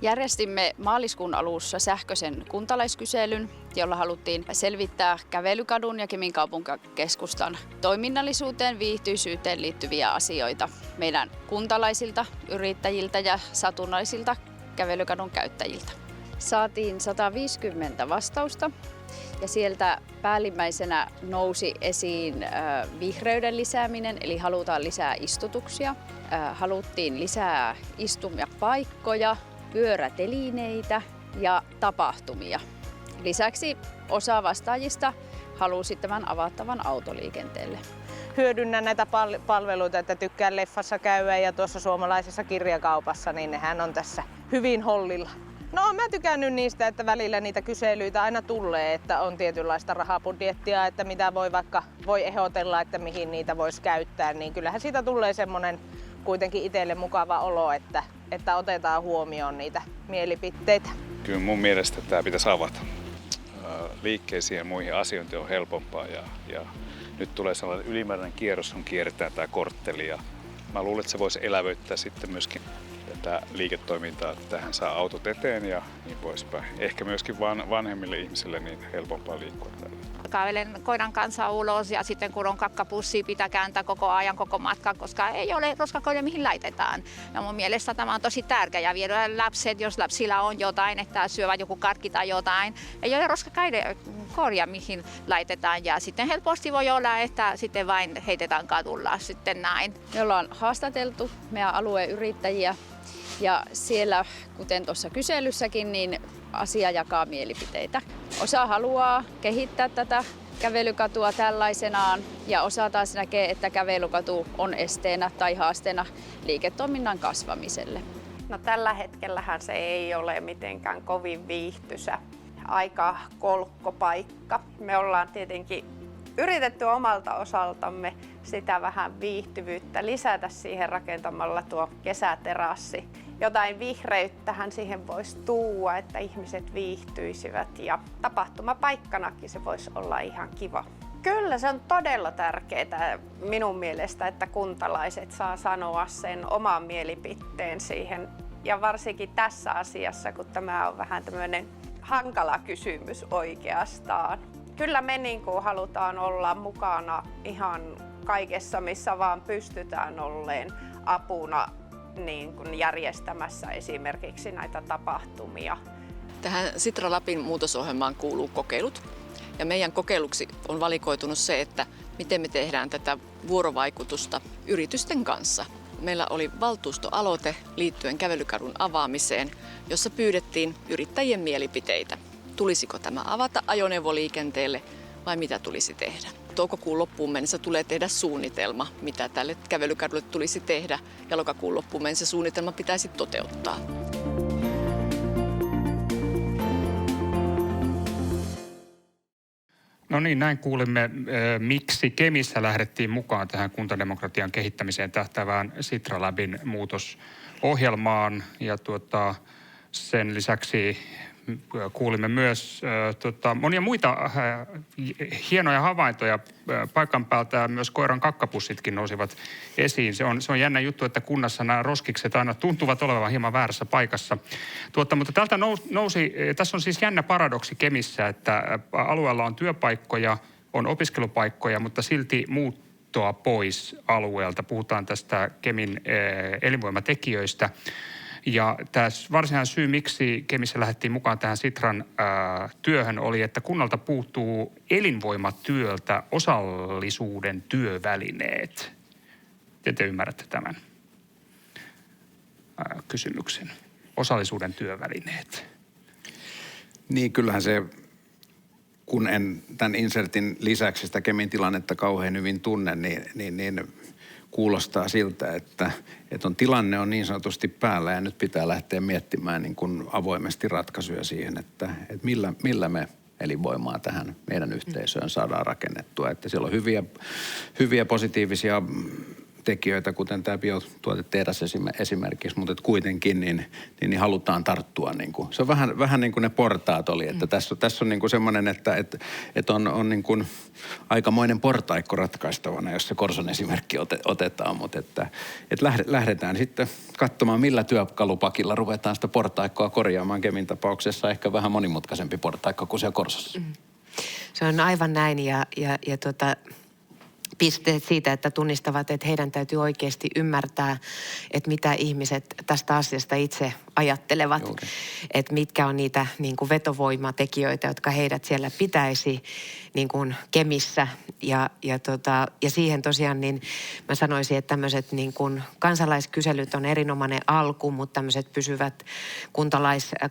Järjestimme maaliskuun alussa sähköisen kuntalaiskyselyn, jolla haluttiin selvittää Kävelykadun ja Kemin kaupunkikeskustan toiminnallisuuteen, viihtyisyyteen liittyviä asioita meidän kuntalaisilta, yrittäjiltä ja satunnaisilta Kävelykadun käyttäjiltä. Saatiin 150 vastausta ja sieltä päällimmäisenä nousi esiin vihreyden lisääminen, eli halutaan lisää istutuksia. Haluttiin lisää istumapaikkoja, pyörätelineitä ja tapahtumia. Lisäksi osa vastaajista halusi tämän avattavan autoliikenteelle. Hyödynnän näitä palveluita, että tykkään leffassa käydä ja tuossa suomalaisessa kirjakaupassa, niin nehän on tässä hyvin hollilla. No, mä tykännyt niistä, että välillä niitä kyselyitä aina tulee, että on tietynlaista rahapudjettia, että mitä voi ehdotella, että mihin niitä voisi käyttää, niin kyllähän siitä tulee semmoinen kuitenkin itselle mukava olo, että otetaan huomioon niitä mielipiteitä. Kyllä mun mielestä tämä pitäisi avata. Liikkeisiin ja muihin asiointi on helpompaa ja nyt tulee sellainen ylimääräinen kierros, kun kierretään tämä kortteli. Ja mä luulen, että se voisi elävöittää sitten myöskin tätä liiketoimintaa, että tähän saa autot eteen ja niin poispäin. Ehkä myöskin vanhemmille ihmisille niin helpompaa liikkua tällä. Kävelen koiran kanssa ulos ja sitten kun on kakkapussi, pitää kääntää koko ajan, koko matkan, koska ei ole roskakoiria mihin laitetaan. Ja mun mielestä tämä on tosi tärkeää ja viedä lapset, jos lapsilla on jotain, että syövät joku karkki tai jotain. Ei ole roskakoiria mihin laitetaan ja sitten helposti voi olla, että sitten vain heitetään kadulla sitten näin. Me ollaan haastateltu meidän alueen yrittäjiä ja siellä, kuten tuossa kyselyssäkin, niin asia jakaa mielipiteitä. Osa haluaa kehittää tätä kävelykatua tällaisenaan ja osa taas näkee, että kävelykatu on esteenä tai haasteena liiketoiminnan kasvamiselle. No tällä hetkellähän se ei ole mitenkään kovin viihtyisä, aika kolkkopaikka. Me ollaan tietenkin yritetty omalta osaltamme sitä vähän viihtyvyyttä lisätä siihen rakentamalla tuo kesäterassi. Jotain vihreyttähän siihen voisi tuua, että ihmiset viihtyisivät ja tapahtumapaikkanakin se voisi olla ihan kiva. Kyllä se on todella tärkeää minun mielestä, että kuntalaiset saa sanoa sen oman mielipiteen siihen. Ja varsinkin tässä asiassa, kun tämä on vähän tämmöinen hankala kysymys oikeastaan. Kyllä me halutaan olla mukana ihan kaikessa, missä vaan pystytään olleen apuna järjestämässä esimerkiksi näitä tapahtumia. Tähän Sitra Lapin muutosohjelmaan kuuluu kokeilut. Ja meidän kokeiluksi on valikoitunut se, että miten me tehdään tätä vuorovaikutusta yritysten kanssa. Meillä oli valtuustoaloite liittyen kävelykadun avaamiseen, jossa pyydettiin yrittäjien mielipiteitä. Tulisiko tämä avata ajoneuvoliikenteelle vai mitä tulisi tehdä? Toukokuun loppuun mennessä tulee tehdä suunnitelma, mitä tälle kävelykadulle tulisi tehdä, ja lokakuun loppuun mennessä suunnitelma pitäisi toteuttaa. No niin, näin kuulimme, miksi Kemissä lähdettiin mukaan tähän kuntademokratian kehittämiseen tähtäävään Sitra Labin muutosohjelmaan. Ja sen lisäksi kuulimme myös monia muita hienoja havaintoja paikan päältä. Myös koiran kakkapussitkin nousivat esiin. Se on jännä juttu, että kunnassa nämä roskikset aina tuntuvat olevan hieman väärässä paikassa. Mutta täältä nousi, tässä on siis jännä paradoksi Kemissä, että alueella on työpaikkoja, on opiskelupaikkoja, mutta silti muuttoa pois alueelta. Puhutaan tästä Kemin elinvoimatekijöistä. Ja tämä varsinainen syy, miksi Kemissä lähdettiin mukaan tähän Sitran työhön, oli, että kunnalta puuttuu elinvoimatyöltä osallisuuden työvälineet. Te ymmärrätte tämän kysymyksen. Osallisuuden työvälineet. Niin, kyllähän se, kun en tämän insertin lisäksi sitä Kemin tilannetta kauhean hyvin tunne, niin kuulostaa siltä, että tilanne on niin sanotusti päällä ja nyt pitää lähteä miettimään niin kuin avoimesti ratkaisuja siihen, että millä me elinvoimaa tähän meidän yhteisöön saadaan rakennettua. Että siellä on hyviä positiivisia tekijöitä, kuten tämä biotuotetehdas esimerkiksi, mutta kuitenkin niin halutaan tarttua. Niin kuin. Se on vähän niin kuin ne portaat oli, että tässä on niin kuin semmoinen, että on niin kuin aikamoinen portaikko ratkaistavana, jos se Korson esimerkki otetaan, mutta että lähdetään sitten katsomaan, millä työkalupakilla ruvetaan sitä portaikkoa korjaamaan. Kemin tapauksessa ehkä vähän monimutkaisempi portaikko kuin siellä Korsossa. Se on aivan näin ja pisteet siitä, että tunnistavat, että heidän täytyy oikeasti ymmärtää, että mitä ihmiset tästä asiasta itse ajattelevat. Juuri. Että mitkä on niitä niin kuin vetovoimatekijöitä, jotka heidät siellä pitäisi niin kuin Kemissä. Ja siihen tosiaan niin mä sanoisin, että tämmöiset niin kuin kansalaiskyselyt on erinomainen alku, mutta tämmöiset pysyvät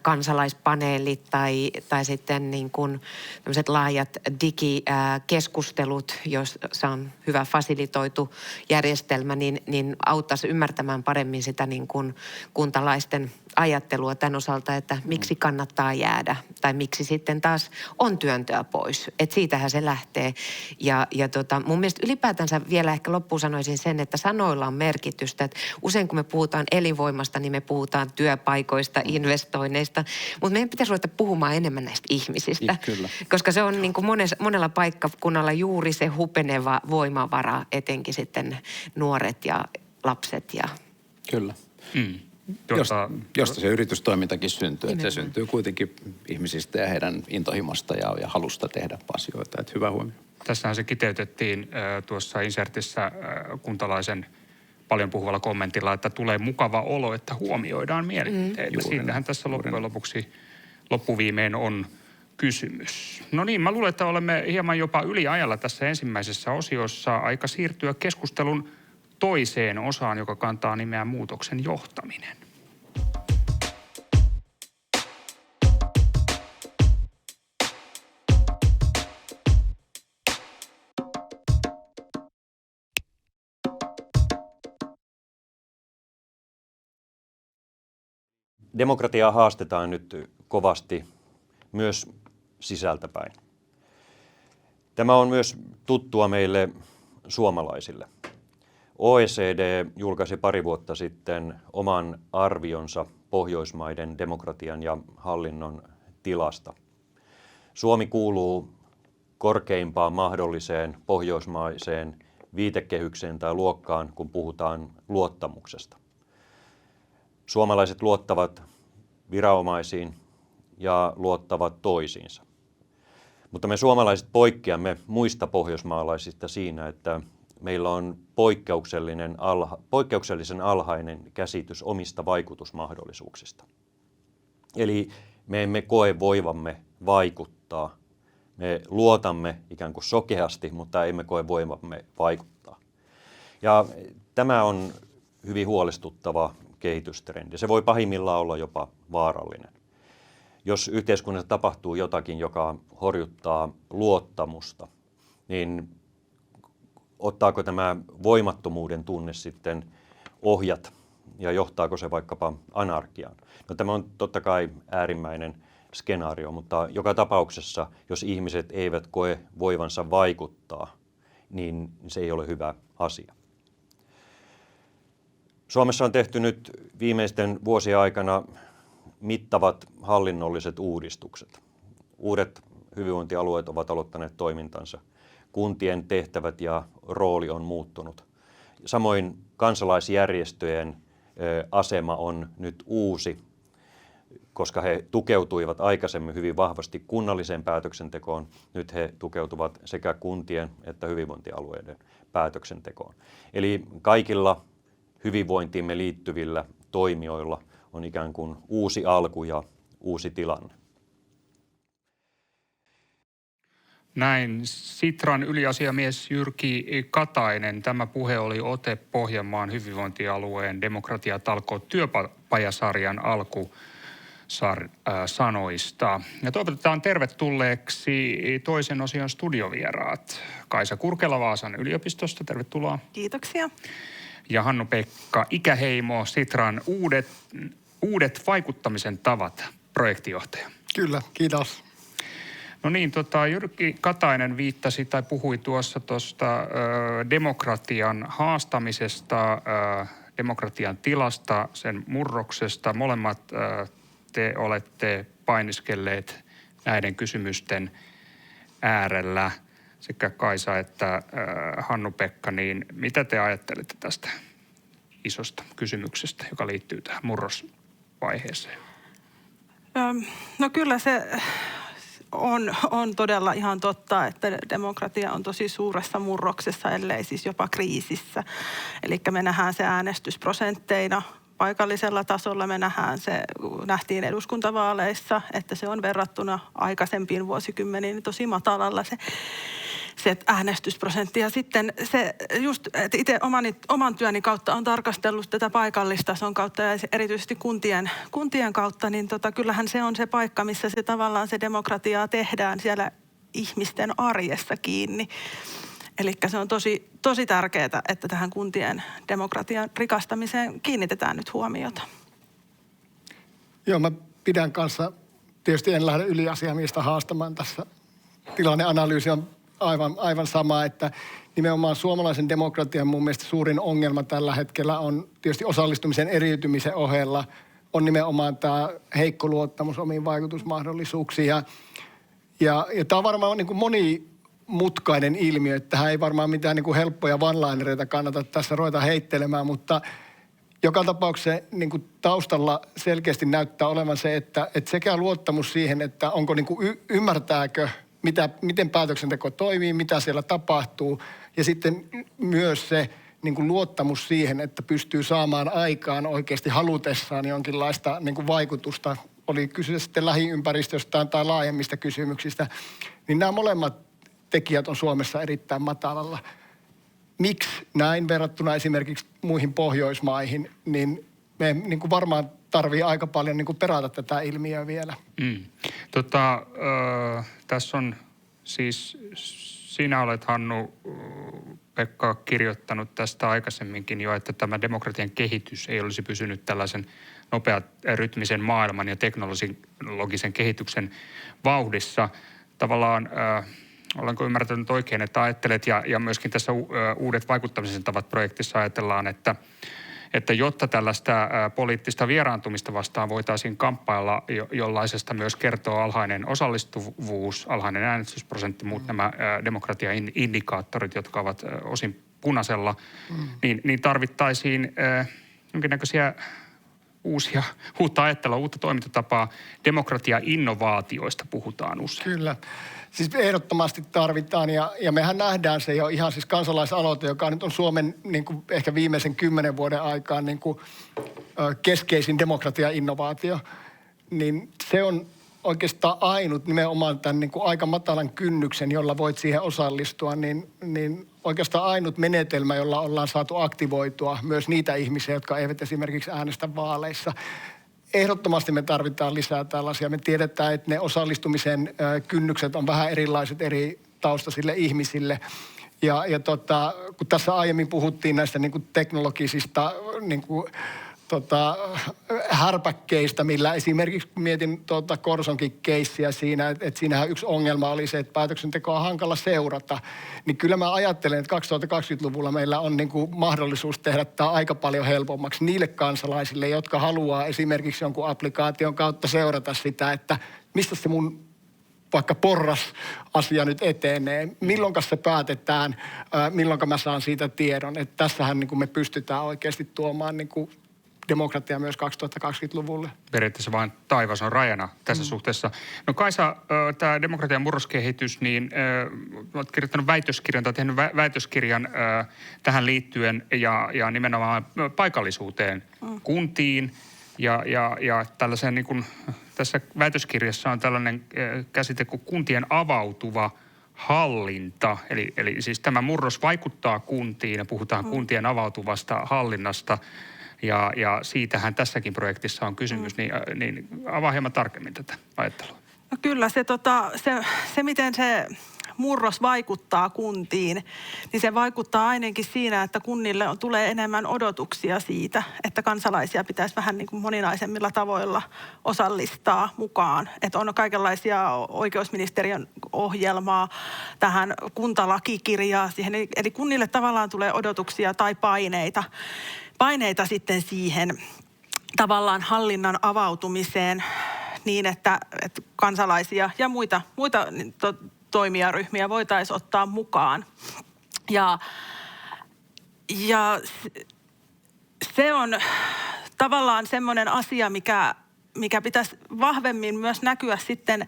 kansalaispaneelit tai sitten niin kuin tämmöiset laajat digikeskustelut, jossa on hyvä fasilitoitu järjestelmä, niin auttaisi ymmärtämään paremmin sitä niin kuin kuntalaisten ajattelua tämän osalta, että miksi kannattaa jäädä tai miksi sitten taas on työntöä pois. Että siitähän se lähtee. Ja mun mielestä ylipäätänsä vielä ehkä loppuun sanoisin sen, että sanoilla on merkitystä. Että usein kun me puhutaan elinvoimasta, niin me puhutaan työpaikoista, investoinneista, mutta meidän pitäisi ruveta puhumaan enemmän näistä ihmisistä. Kyllä. Koska se on niin kuin monella paikkakunnalla juuri se hupeneva voimavara, etenkin sitten nuoret ja lapset. Kyllä. Josta se yritystoimintakin syntyy. Että se syntyy kuitenkin ihmisistä ja heidän intohimosta ja halusta tehdä asioita. Että hyvä huomio. Tässähän se kiteytettiin tuossa insertissä kuntalaisen paljon puhuvalla kommentilla, että tulee mukava olo, että huomioidaan mielipiteitä. Siitähän tässä loppujen lopuksi loppuviimein on kysymys. No niin, mä luulen, että olemme hieman jopa yliajalla tässä ensimmäisessä osiossa. Aika siirtyä keskustelun toiseen osaan, joka kantaa nimeä muutoksen johtaminen. Demokratiaa haastetaan nyt kovasti myös sisältäpäin. Tämä on myös tuttua meille suomalaisille. OECD julkaisi pari vuotta sitten oman arvionsa Pohjoismaiden demokratian ja hallinnon tilasta. Suomi kuuluu korkeimpaan mahdolliseen pohjoismaiseen viitekehykseen tai luokkaan, kun puhutaan luottamuksesta. Suomalaiset luottavat viranomaisiin ja luottavat toisiinsa. Mutta me suomalaiset poikkeamme muista pohjoismaalaisista siinä, että meillä on poikkeuksellisen alhainen käsitys omista vaikutusmahdollisuuksista. Eli me emme koe voivamme vaikuttaa. Me luotamme ikään kuin sokeasti, mutta emme koe voivamme vaikuttaa. Ja tämä on hyvin huolestuttava kehitystrendi. Se voi pahimmillaan olla jopa vaarallinen. Jos yhteiskunnassa tapahtuu jotakin, joka horjuttaa luottamusta, niin ottaako tämä voimattomuuden tunne sitten ohjat ja johtaako se vaikkapa anarkiaan? No, tämä on totta kai äärimmäinen skenaario, mutta joka tapauksessa, jos ihmiset eivät koe voivansa vaikuttaa, niin se ei ole hyvä asia. Suomessa on tehty nyt viimeisten vuosien aikana mittavat hallinnolliset uudistukset. Uudet hyvinvointialueet ovat aloittaneet toimintansa. Kuntien tehtävät ja rooli on muuttunut. Samoin kansalaisjärjestöjen asema on nyt uusi, koska he tukeutuivat aikaisemmin hyvin vahvasti kunnalliseen päätöksentekoon. Nyt he tukeutuvat sekä kuntien että hyvinvointialueiden päätöksentekoon. Eli kaikilla hyvinvointiimme liittyvillä toimijoilla on ikään kuin uusi alku ja uusi tilanne. Näin Sitran yliasiamies Jyrki Katainen. Tämä puhe oli ote Pohjanmaan hyvinvointialueen demokratiatalkoot työpajasarjan alkusanoista. Ja toivotetaan tervetulleeksi toisen osion studiovieraat. Kaisa Kurkela Vaasan yliopistosta, tervetuloa. Kiitoksia. Ja Hannu-Pekka Ikäheimo, Sitran uudet vaikuttamisen tavat, projektijohtaja. Kyllä, kiitos. No niin, Jyrki Katainen viittasi tai puhui tuosta demokratian haastamisesta, demokratian tilasta, sen murroksesta. Molemmat te olette painiskelleet näiden kysymysten äärellä, sekä Kaisa että Hannu-Pekka. Niin mitä te ajattelette tästä isosta kysymyksestä, joka liittyy tähän murrosvaiheeseen? No kyllä se on todella ihan totta, että demokratia on tosi suuressa murroksessa, ellei siis jopa kriisissä. Eli me nähdään se äänestysprosentteina paikallisella tasolla. Me nähtiin eduskuntavaaleissa, että se on verrattuna aikaisempiin vuosikymmeniin tosi matalalla se äänestysprosentti. Ja sitten se just, että itse oman työni kautta on tarkastellut tätä paikallistason kautta ja erityisesti kuntien kautta, niin kyllähän se on se paikka, missä se tavallaan se demokratiaa tehdään siellä ihmisten arjessa kiinni. Eli se on tosi tärkeää, että tähän kuntien demokratian rikastamiseen kiinnitetään nyt huomiota. Joo, mä pidän kanssa, tietysti en lähde yliasiamiestä haastamaan tässä. Tilanneanalyysi on aivan sama, että nimenomaan suomalaisen demokratian mun mielestä suurin ongelma tällä hetkellä on tietysti osallistumisen eriytymisen ohella on nimenomaan tämä heikko luottamus omiin vaikutusmahdollisuuksiin. Ja tämä on varmaan niin kuin monimutkainen ilmiö, että tähän ei varmaan mitään niin kuin helppoja one-linereita kannata tässä ruveta heittelemään, mutta joka tapauksessa niin kuin taustalla selkeästi näyttää olevan se, että sekä luottamus siihen, että onko niin kuin ymmärtääkö, miten päätöksenteko toimii, mitä siellä tapahtuu. Ja sitten myös se niin kuin luottamus siihen, että pystyy saamaan aikaan oikeasti halutessaan jonkinlaista niin kuin vaikutusta. Oli kyse sitten lähiympäristöstään tai laajemmista kysymyksistä. Niin nämä molemmat tekijät on Suomessa erittäin matalalla. Miksi näin verrattuna esimerkiksi muihin Pohjoismaihin, niin me niin kuin varmaan tarvii aika paljon niin kuin perata tätä ilmiöä vielä. Tässä on siis, sinä olet Hannu, Pekka, kirjoittanut tästä aikaisemminkin jo, että tämä demokratian kehitys ei olisi pysynyt tällaisen nopearytmisen maailman ja teknologisen kehityksen vauhdissa. Tavallaan, olenko ymmärtänyt oikein, että ajattelet, ja myöskin tässä uudet vaikuttamisen tavat -projektissa ajatellaan, että jotta tällaista poliittista vieraantumista vastaan voitaisiin kamppailla, jollaisesta myös kertoo alhainen osallistuvuus, alhainen äänestysprosentti, muut nämä demokratia-indikaattorit, jotka ovat osin punaisella, niin tarvittaisiin jonkinnäköisiä uutta ajattelua, uutta toimintatapaa. Demokratia-innovaatioista puhutaan usein. Kyllä. Siis ehdottomasti tarvitaan ja mehän nähdään se jo ihan siis kansalaisaloite, joka nyt on Suomen niin kuin ehkä viimeisen 10 vuoden aikaan niin kuin, keskeisin demokratia-innovaatio. Niin se on oikeastaan ainut nimenomaan tämän niin kuin aika matalan kynnyksen, jolla voit siihen osallistua, niin oikeastaan ainut menetelmä, jolla ollaan saatu aktivoitua myös niitä ihmisiä, jotka eivät esimerkiksi äänestä vaaleissa. Ehdottomasti me tarvitaan lisää tällaisia. Me tiedetään, että ne osallistumisen kynnykset on vähän erilaiset eri taustaisille ihmisille. Ja kun tässä aiemmin puhuttiin näistä niin kuin teknologisista niin kuin, härpäkkeistä, millä esimerkiksi mietin Korsonkin keissiä siinä, että siinähän yksi ongelma oli se, että päätöksentekoa on hankala seurata. Niin kyllä mä ajattelen, että 2020-luvulla meillä on niin kuin mahdollisuus tehdä tämä aika paljon helpommaksi niille kansalaisille, jotka haluaa esimerkiksi jonkun applikaation kautta seurata sitä, että mistä se mun vaikka porras-asia nyt etenee, milloinka se päätetään, milloinka mä saan siitä tiedon. Että tässähän niin kuin me pystytään oikeasti tuomaan niin kuin demokratia myös 2020-luvulle. Periaatteessa vain taivas on rajana tässä suhteessa. No Kaisa, tämä demokratian murroskehitys, niin olet kirjoittanut väitöskirjan tai tehnyt väitöskirjan tähän liittyen ja nimenomaan paikallisuuteen, kuntiin ja tällaisen niin kuin, tässä väitöskirjassa on tällainen käsite kuin kuntien avautuva hallinta. Eli siis tämä murros vaikuttaa kuntiin ja puhutaan kuntien avautuvasta hallinnasta. Ja siitähän tässäkin projektissa on kysymys, niin avaa hieman tarkemmin tätä ajattelua. No kyllä, se miten se murros vaikuttaa kuntiin, niin se vaikuttaa ainakin siinä, että kunnille tulee enemmän odotuksia siitä, että kansalaisia pitäisi vähän niin kuin moninaisemmilla tavoilla osallistaa mukaan. Että on kaikenlaisia oikeusministeriön ohjelmaa tähän kuntalakikirjaa siihen, eli kunnille tavallaan tulee odotuksia tai paineita sitten siihen tavallaan hallinnan avautumiseen niin, että kansalaisia ja muita toimijaryhmiä voitaisiin ottaa mukaan. Ja se on tavallaan semmoinen asia, mikä pitäisi vahvemmin myös näkyä sitten,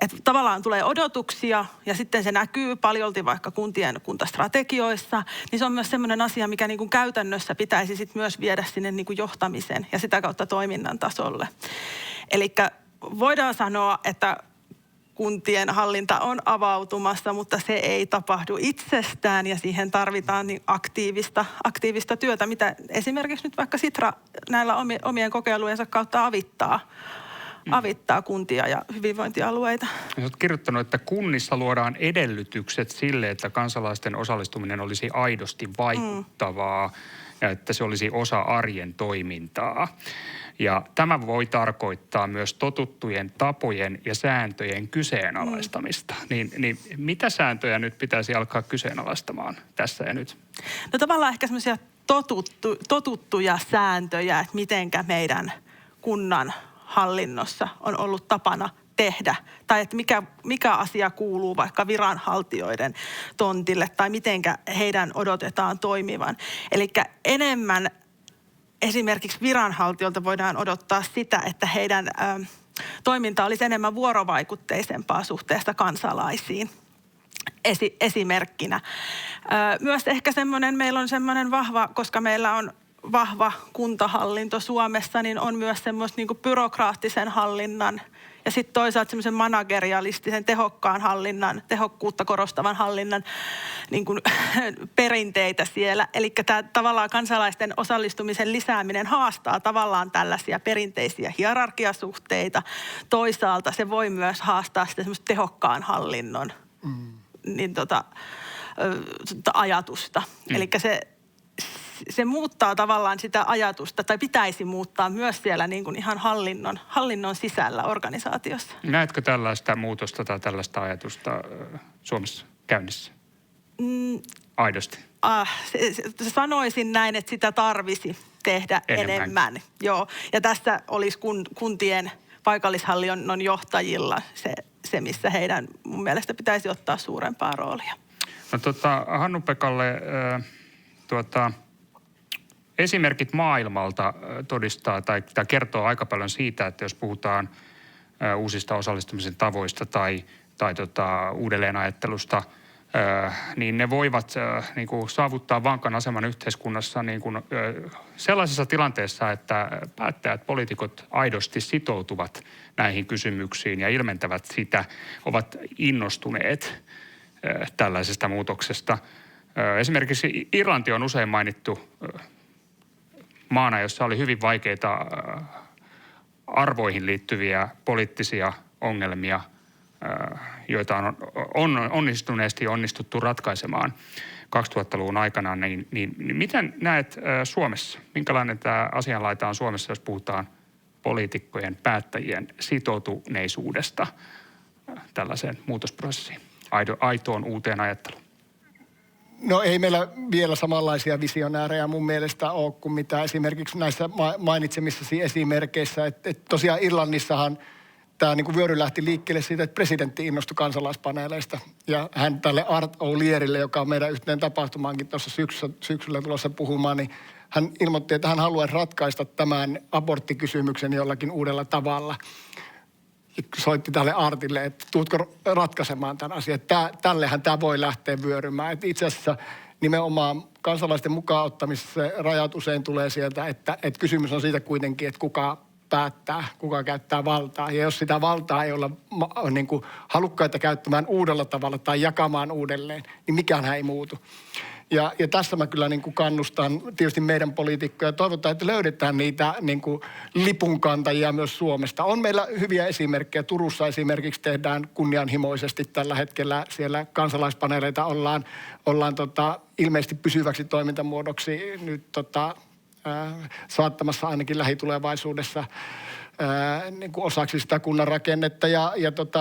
että tavallaan tulee odotuksia ja sitten se näkyy paljolti vaikka kuntien kuntastrategioissa, niin se on myös semmoinen asia, mikä niin kuin käytännössä pitäisi sitten myös viedä sinne niin kuin johtamisen ja sitä kautta toiminnan tasolle. Eli voidaan sanoa, että kuntien hallinta on avautumassa, mutta se ei tapahdu itsestään ja siihen tarvitaan niin aktiivista työtä, mitä esimerkiksi nyt vaikka Sitra näillä omien kokeilujensa kautta avittaa kuntia ja hyvinvointialueita. Olet kirjoittanut, että kunnissa luodaan edellytykset sille, että kansalaisten osallistuminen olisi aidosti vaikuttavaa ja että se olisi osa arjen toimintaa. Ja tämä voi tarkoittaa myös totuttujen tapojen ja sääntöjen kyseenalaistamista. Niin mitä sääntöjä nyt pitäisi alkaa kyseenalaistamaan tässä ja nyt? No tavallaan ehkä semmoisia totuttuja sääntöjä, että mitenkä meidän kunnan hallinnossa on ollut tapana tehdä. Tai että mikä asia kuuluu vaikka viranhaltijoiden tontille tai mitenkä heidän odotetaan toimivan. Eli enemmän esimerkiksi viranhaltijoilta voidaan odottaa sitä, että heidän toiminta olisi enemmän vuorovaikutteisempaa suhteessa kansalaisiin. Esimerkkinä. Myös ehkä meillä on semmoinen vahva, koska meillä on vahva kuntahallinto Suomessa, niin on myös semmoista niin kuin byrokraattisen hallinnan ja sitten toisaalta semmoisen managerialistisen tehokkaan hallinnan, tehokkuutta korostavan hallinnan niin kuin perinteitä siellä. Eli tämä tavallaan kansalaisten osallistumisen lisääminen haastaa tavallaan tällaisia perinteisiä hierarkiasuhteita. Toisaalta se voi myös haastaa sitä semmoista tehokkaan hallinnon ajatusta. Eli se muuttaa tavallaan sitä ajatusta, tai pitäisi muuttaa myös siellä niin kuin ihan hallinnon sisällä organisaatiossa. Näetkö tällaista muutosta tai tällaista ajatusta Suomessa käynnissä? Aidosti? Sanoisin näin, että sitä tarvisi tehdä enemmän. Joo. Ja tässä olisi kuntien paikallishallinnon johtajilla se, missä heidän mun mielestä pitäisi ottaa suurempaa roolia. No Hannu-Pekalle esimerkit maailmalta todistaa tai kertoo aika paljon siitä, että jos puhutaan uusista osallistumisen tavoista tai uudelleenajattelusta, niin ne voivat niin kuin saavuttaa vankan aseman yhteiskunnassa niin kuin, sellaisessa tilanteessa, että päättäjät, poliitikot aidosti sitoutuvat näihin kysymyksiin ja ilmentävät sitä, ovat innostuneet tällaisesta muutoksesta. Esimerkiksi Irlanti on usein mainittu maana, jossa oli hyvin vaikeita arvoihin liittyviä poliittisia ongelmia, joita on onnistuneesti onnistuttu ratkaisemaan 2000-luvun aikana. Niin miten näet Suomessa? Minkälainen tämä asianlaita on Suomessa, jos puhutaan poliitikkojen, päättäjien sitoutuneisuudesta tällaiseen muutosprosessiin, aitoon uuteen ajatteluun? No ei meillä vielä samanlaisia visionäärejä mun mielestä ole kuin mitä esimerkiksi näissä mainitsemissasi esimerkkeissä. Että tosiaan Irlannissahan tämä niin kuin vyöry lähti liikkeelle siitä, että presidentti innostui kansalaispaneeleista. Ja hän tälle Art O'Learille, joka on meidän yhteen tapahtumaankin tuossa syksyllä tulossa puhumaan, niin hän ilmoitti, että hän haluaisi ratkaista tämän aborttikysymyksen jollakin uudella tavalla. Soitti tälle Artille, että tuutko ratkaisemaan tämän asian. Tällehän tämä voi lähteä vyörymään. Että itse asiassa nimenomaan kansalaisten mukaan ottamisessa se rajat usein tulee sieltä, että kysymys on siitä kuitenkin, että kuka päättää, kuka käyttää valtaa. Ja jos sitä valtaa ei olla niin kuin halukkaita käyttämään uudella tavalla tai jakamaan uudelleen, niin mikään ei muutu. Ja tässä mä kyllä niin kuin kannustan tietysti meidän poliitikkoja. Toivotaan, että löydetään niitä niin kuin lipunkantajia myös Suomesta. On meillä hyviä esimerkkejä. Turussa esimerkiksi tehdään kunnianhimoisesti tällä hetkellä. Siellä kansalaispaneeleita ollaan ilmeisesti pysyväksi toimintamuodoksi nyt saattamassa ainakin lähitulevaisuudessa niin kuin osaksi sitä kunnan rakennetta ja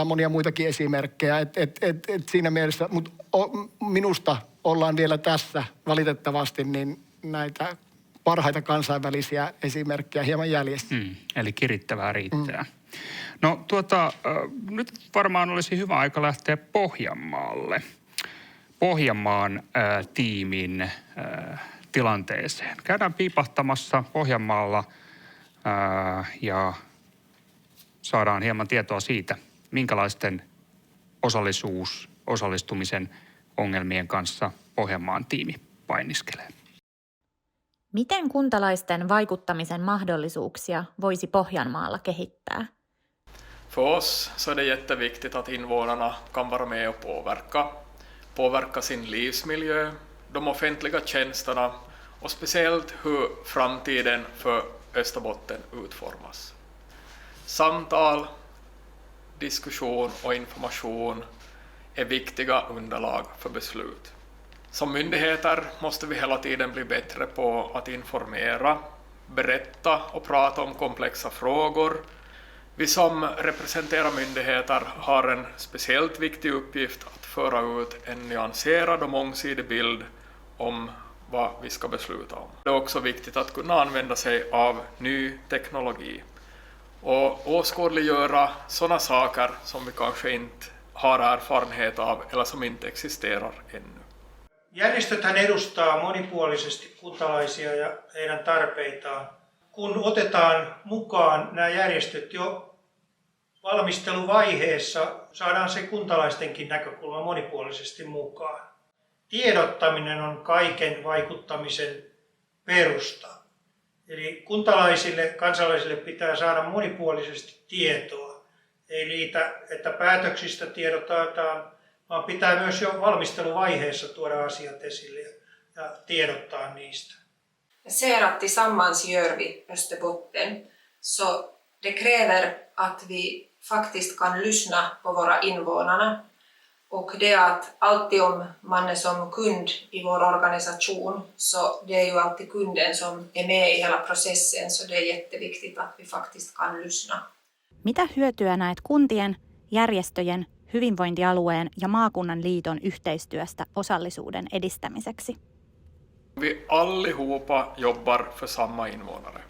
monia muitakin esimerkkejä. Et siinä mielessä, mutta minusta ollaan vielä tässä valitettavasti niin näitä parhaita kansainvälisiä esimerkkejä hieman jäljessä. Eli kirittävää riittää. No nyt varmaan olisi hyvä aika lähteä Pohjanmaalle. Pohjanmaan tiimin tilanteeseen. Käydään piipahtamassa Pohjanmaalla ja saadaan hieman tietoa siitä, minkälaisten osallistumisen ongelmien kanssa Pohjanmaan tiimi painiskelee. Miten kuntalaisten vaikuttamisen mahdollisuuksia voisi Pohjanmaalla kehittää? För oss så är det jätteviktigt att invånarna kan vara med och påverka sin livsmiljö, de offentliga tjänsterna och speciellt hur framtiden för Österbotten utformas. Samtal, diskussion och information är viktiga underlag för beslut. Som myndigheter måste vi hela tiden bli bättre på att informera, berätta och prata om komplexa frågor. Vi som representerar myndigheter har en speciellt viktig uppgift att föra ut en nyanserad och mångsidig bild om vad vi ska besluta om. Det är också viktigt att kunna använda sig av ny teknologi och åskådliggöra sådana saker som vi kanske inte har erfarenhet av eller som inte existerar ännu. Järjestöthän edustaa monipuolisesti kuntalaisia ja heidän tarpeitaan. Kun otetaan mukaan nämä järjestöt jo valmisteluvaiheessa, saadaan se kuntalaistenkin näkökulma monipuolisesti mukaan. Tiedottaminen on kaiken vaikuttamisen perusta. Eli kuntalaisille, kansalaisille pitää saada monipuolisesti tietoa. Ei riitä, että päätöksistä tiedotetaan, vaan pitää myös jo valmisteluvaiheessa tuoda asiat esille ja tiedottaa niistä. Jag ser att tillsammans gör vi Österbotten, så det kräver att vi faktiskt kan lyssna på våra invånarna. Och det att alltid om man är som kund i vår organisation, så det är ju alltid kunden som är med i hela processen, så det är jätteviktigt att vi faktiskt kan lyssna. Mitä hyötyä näet kuntien, järjestöjen, hyvinvointialueen ja maakunnan liiton yhteistyöstä osallisuuden edistämiseksi? Vi allihopa jobbar för samma invånare.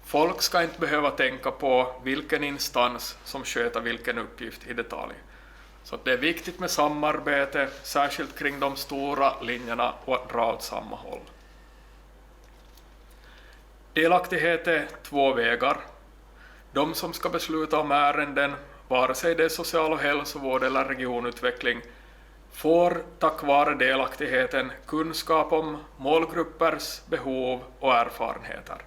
Folk ska inte behöva tänka på vilken instans som sköter vilken uppgift i detalj. Så det är viktigt med samarbete, särskilt kring de stora linjerna och att dra åt samma håll. Delaktighet är två vägar. De som ska besluta om ärenden, vare sig det är social- och hälsovård eller regionutveckling, får tack vare delaktigheten kunskap om målgruppers behov och erfarenheter.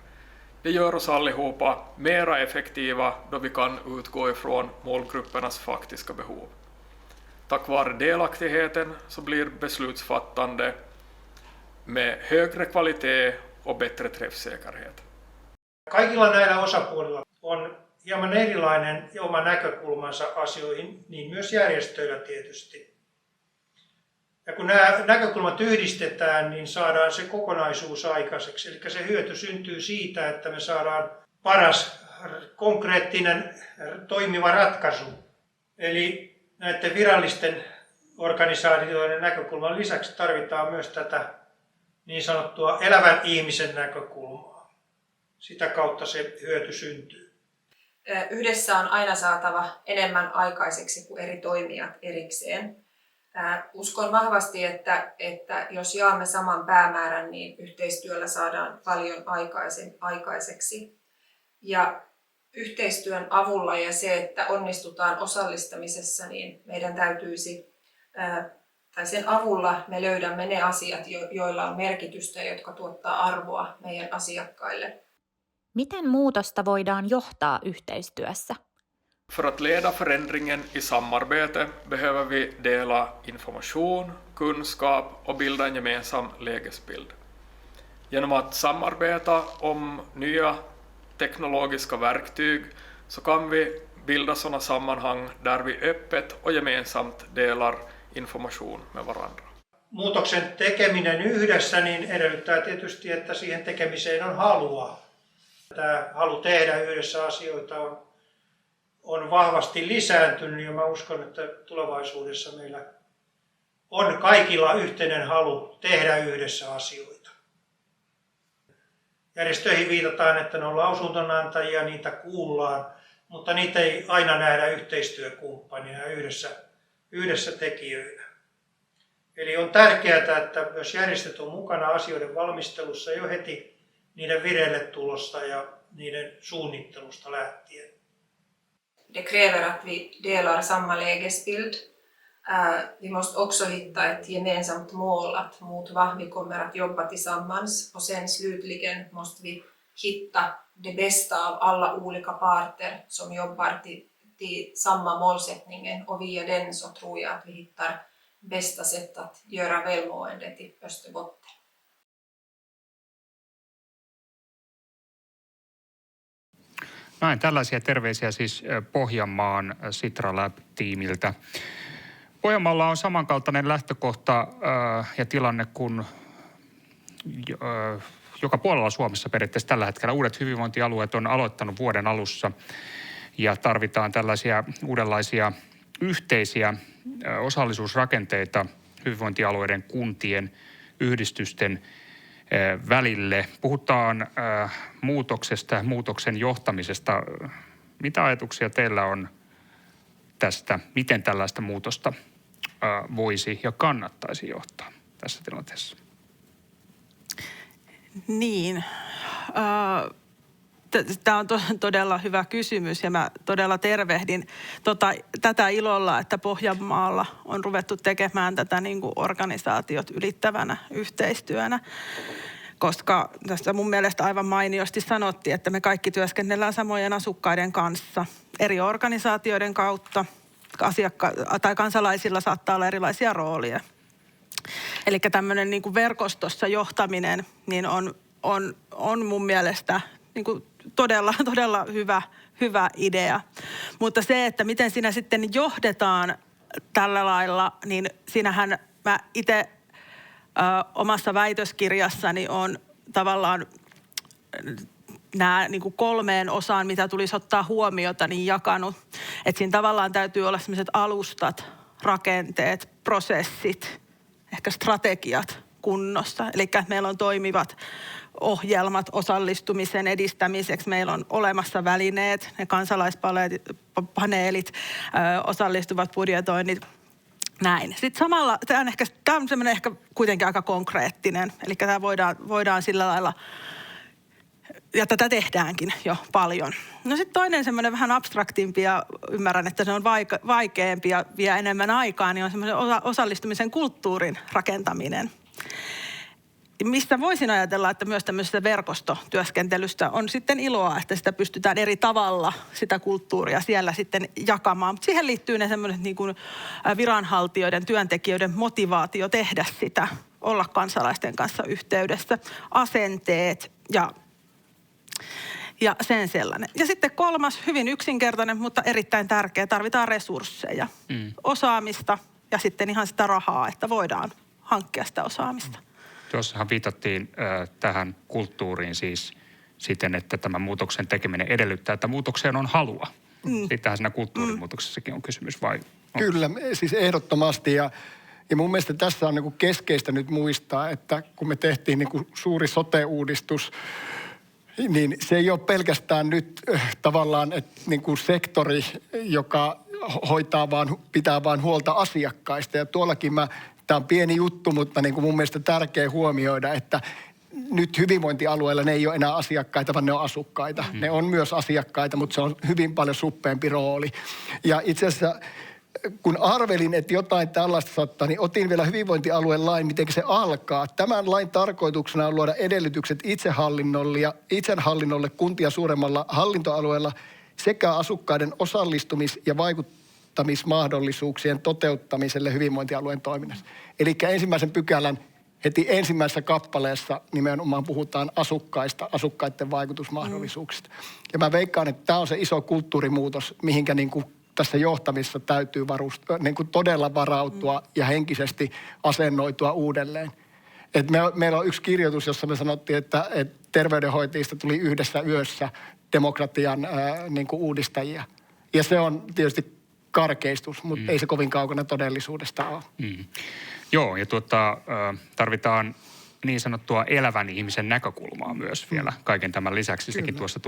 Det gör oss allihopa mera effektiva då vi kan utgå ifrån målgruppernas faktiska behov. Tack vare delaktigheten så blir beslutsfattande med högre kvalitet och bättre träffsäkerhet. Kaikilla näillä osapuolilla on hieman erilainen ja oma näkökulmansa asioihin, niin myös järjestöillä tietysti. Ja kun nämä näkökulmat yhdistetään, niin saadaan se kokonaisuus aikaiseksi. Eli se hyöty syntyy siitä, että me saadaan paras, konkreettinen, toimiva ratkaisu. Eli näiden virallisten organisaatioiden näkökulman lisäksi tarvitaan myös tätä niin sanottua elävän ihmisen näkökulmaa. Sitä kautta se hyöty syntyy. Yhdessä on aina saatava enemmän aikaiseksi kuin eri toimijat erikseen. Uskon vahvasti, että jos jaamme saman päämäärän, niin yhteistyöllä saadaan paljon aikaiseksi. Ja yhteistyön avulla ja se, että onnistutaan osallistamisessa, niin meidän täytyisi, tai sen avulla me löydämme ne asiat, joilla on merkitystä ja jotka tuottaa arvoa meidän asiakkaille. Miten muutosta voidaan johtaa yhteistyössä? För att leda förändringen i samarbete behöver vi dela information, kunskap och bilda en gemensam lägesbild. Genom att samarbeta om nya teknologiska verktyg så kan vi bilda sådana sammanhang där vi öppet och gemensamt delar information med varandra. Muutoksen tekeminen yhdessä niin edellyttää tietysti, että siihen tekemiseen on halua. Tämä halu tehdä yhdessä asioita on vahvasti lisääntynyt ja mä uskon, että tulevaisuudessa meillä on kaikilla yhteinen halu tehdä yhdessä asioita. Järjestöihin viitataan, että ne on lausuntonantajia, niitä kuullaan, mutta niitä ei aina nähdä yhteistyökumppanina yhdessä tekijöinä. Eli on tärkeää, että myös järjestöt on mukana asioiden valmistelussa jo heti niiden vireille tulosta ja niiden suunnittelusta lähtien. Det kräver att vi delar samma lägesbild. Vi måste också hitta ett gemensamt mål mot vad vi kommer att jobba tillsammans. Och sen slutligen måste vi hitta det bästa av alla olika parter som jobbar till samma målsättningen. Och via den så tror jag att vi hittar bästa sätt att göra välmående till Österbotten. Näin, tällaisia terveisiä siis Pohjanmaan Sitra Lab-tiimiltä. Pohjanmaalla on samankaltainen lähtökohta ja tilanne kuin joka puolella Suomessa periaatteessa tällä hetkellä. Uudet hyvinvointialueet on aloittanut vuoden alussa ja tarvitaan tällaisia uudenlaisia yhteisiä osallisuusrakenteita hyvinvointialueiden, kuntien, yhdistysten välille. Puhutaan muutoksesta, muutoksen johtamisesta. Mitä ajatuksia teillä on tästä? Miten tällaista muutosta voisi ja kannattaisi johtaa? tässä tilanteessa? Niin. Tämä on todella hyvä kysymys ja mä todella tervehdin tätä ilolla, että Pohjanmaalla on ruvettu tekemään tätä niin kuin organisaatiot ylittävänä yhteistyönä. Koska tässä mun mielestä aivan mainiosti sanottiin, että me kaikki työskennellään samojen asukkaiden kanssa eri organisaatioiden kautta. Tai kansalaisilla saattaa olla erilaisia roolia. Eli tämmöinen niin kuin verkostossa johtaminen niin on mun mielestä niin kuin todella hyvä idea. Mutta se, että miten siinä sitten johdetaan tällä lailla, niin siinähän mä itse omassa väitöskirjassani on tavallaan nämä niin kuin 3 osaan, mitä tulisi ottaa huomiota, niin jakanut. Että siinä tavallaan täytyy olla sellaiset alustat, rakenteet, prosessit, ehkä strategiat kunnossa. Eli meillä on toimivat ohjelmat osallistumisen edistämiseksi. Meillä on olemassa välineet, ne kansalaispaneelit, osallistuvat budjetoinnit. Näin. Sitten samalla, tämä on semmoinen ehkä kuitenkin aika konkreettinen, eli tämä voidaan sillä lailla, ja tätä tehdäänkin jo paljon. No sitten toinen semmoinen vähän abstraktimpi, ja ymmärrän, että se on vaikeampi ja vie enemmän aikaa, niin on semmoinen osallistumisen kulttuurin rakentaminen. Mistä voisin ajatella, että myös tämmöisestä verkostotyöskentelystä on sitten iloa, että sitä pystytään eri tavalla sitä kulttuuria siellä sitten jakamaan. Mutta siihen liittyy ne semmoiset niin kuin viranhaltijoiden, työntekijöiden motivaatio tehdä sitä, olla kansalaisten kanssa yhteydessä, asenteet ja sen sellainen. Ja sitten 3, hyvin yksinkertainen, mutta erittäin tärkeä, tarvitaan resursseja, osaamista ja sitten ihan sitä rahaa, että voidaan hankkia sitä osaamista. Tuossahan viitattiin tähän kulttuuriin siis siten, että tämän muutoksen tekeminen edellyttää, että muutokseen on halua. Sitähän siinä kulttuurimuutoksessakin on kysymys, vai? Kyllä, siis ehdottomasti. Ja mun mielestä tässä on niin kuin keskeistä nyt muistaa, että kun me tehtiin niin kuin suuri sote-uudistus, niin se ei ole pelkästään nyt tavallaan että niin kuin sektori, joka pitää vaan huolta asiakkaista. Ja tuollakin tämä on pieni juttu, mutta niin kuin mun mielestä tärkeä huomioida, että nyt hyvinvointialueilla ne ei ole enää asiakkaita, vaan ne on asukkaita. Ne on myös asiakkaita, mutta se on hyvin paljon suppeampi rooli. Ja itse asiassa, kun arvelin, että jotain tällaista saattaa, niin otin vielä hyvinvointialueen lain, miten se alkaa. Tämän lain tarkoituksena on luoda edellytykset itsehallinnolle kuntia suuremmalla hallintoalueella sekä asukkaiden osallistumis- ja vaikuttamismahdollisuuksien toteuttamiselle hyvinvointialueen toiminnassa. Eli ensimmäisen pykälän heti ensimmäisessä kappaleessa nimenomaan puhutaan asukkaiden vaikutusmahdollisuuksista. Ja mä veikkaan, että tämä on se iso kulttuurimuutos, mihinkä niin kuin tässä johtamisessa täytyy niin kuin todella varautua ja henkisesti asennoitua uudelleen. Et meillä on yksi kirjoitus, jossa me sanottiin, että terveydenhoitajista tuli yhdessä yössä demokratian niin kuin uudistajia. Ja se on tietysti karkeistus, mutta ei se kovin kaukana todellisuudesta ole. Joo, ja tarvitaan niin sanottua elävän ihmisen näkökulmaa myös vielä kaiken tämän lisäksi. Sekin tuossa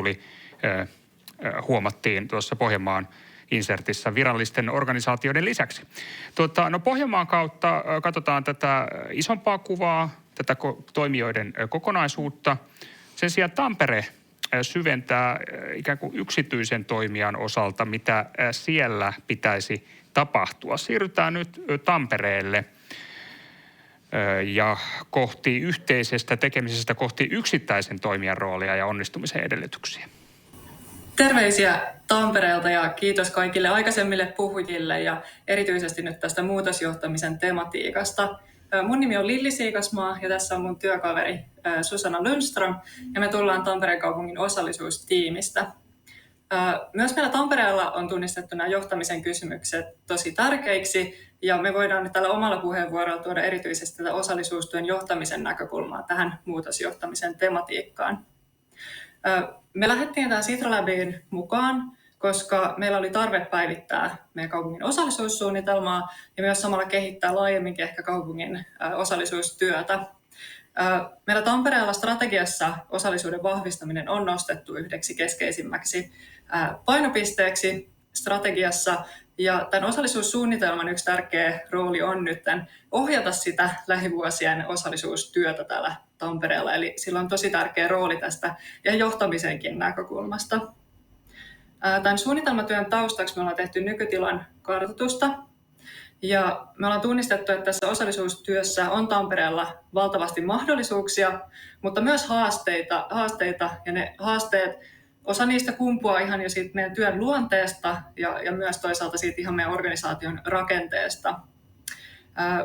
huomattiin tuossa Pohjanmaan insertissä virallisten organisaatioiden lisäksi. No Pohjanmaan kautta katsotaan tätä isompaa kuvaa, tätä toimijoiden kokonaisuutta. Sen sijaan Tampere syventää ikään kuin yksityisen toimijan osalta, mitä siellä pitäisi tapahtua. Siirrytään nyt Tampereelle ja kohti yhteisestä tekemisestä kohti yksittäisen toimijan roolia ja onnistumisen edellytyksiä. Terveisiä Tampereelta ja kiitos kaikille aikaisemmille puhujille ja erityisesti nyt tästä muutosjohtamisen tematiikasta. Mun nimi on Lilli Siikasmaa ja tässä on mun työkaveri Susanna Lundström ja me tullaan Tampereen kaupungin osallisuustiimistä. Myös meillä Tampereella on tunnistettu nämä johtamisen kysymykset tosi tärkeiksi ja me voidaan nyt tällä omalla puheenvuorolla tuoda erityisesti tätä osallisuustyön johtamisen näkökulmaa tähän muutosjohtamisen tematiikkaan. Me lähdettiin tähän Sitra Labiin mukaan, koska meillä oli tarve päivittää meidän kaupungin osallisuussuunnitelmaa ja myös samalla kehittää laajemminkin ehkä kaupungin osallisuustyötä. Meillä Tampereella strategiassa osallisuuden vahvistaminen on nostettu yhdeksi keskeisimmäksi painopisteeksi strategiassa Ja tämän osallisuussuunnitelman yksi tärkeä rooli on nyt ohjata sitä lähivuosien osallisuustyötä täällä Tampereella. Eli sillä on tosi tärkeä rooli tästä ja johtamisenkin näkökulmasta. Tämän suunnitelmatyön taustaksi me ollaan tehty nykytilan kartoitusta. Ja me ollaan tunnistettu, että tässä osallisuustyössä on Tampereella valtavasti mahdollisuuksia, mutta myös haasteita ja ne haasteet, osa niistä kumpuaa ihan jo siitä meidän työn luonteesta ja myös toisaalta siitä ihan meidän organisaation rakenteesta.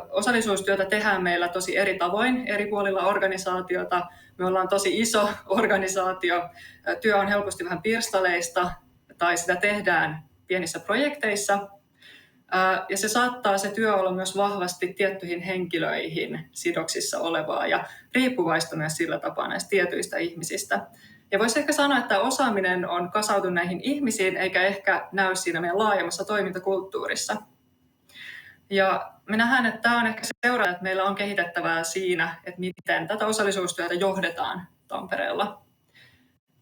Osallisuustyötä tehdään meillä tosi eri tavoin eri puolilla organisaatiota. Me ollaan tosi iso organisaatio. Työ on helposti vähän pirstaleista tai sitä tehdään pienissä projekteissa. Ja se saattaa se työ olla myös vahvasti tiettyihin henkilöihin sidoksissa olevaa ja riippuvaista myös sillä tapaa näistä tietyistä ihmisistä. Ja voisi ehkä sanoa, että osaaminen on kasautunut näihin ihmisiin eikä ehkä näy siinä meidän laajemmassa toimintakulttuurissa. Ja me nähdään, että tämä on ehkä seuraava, että meillä on kehitettävää siinä, että miten tätä osallisuustyötä johdetaan Tampereella.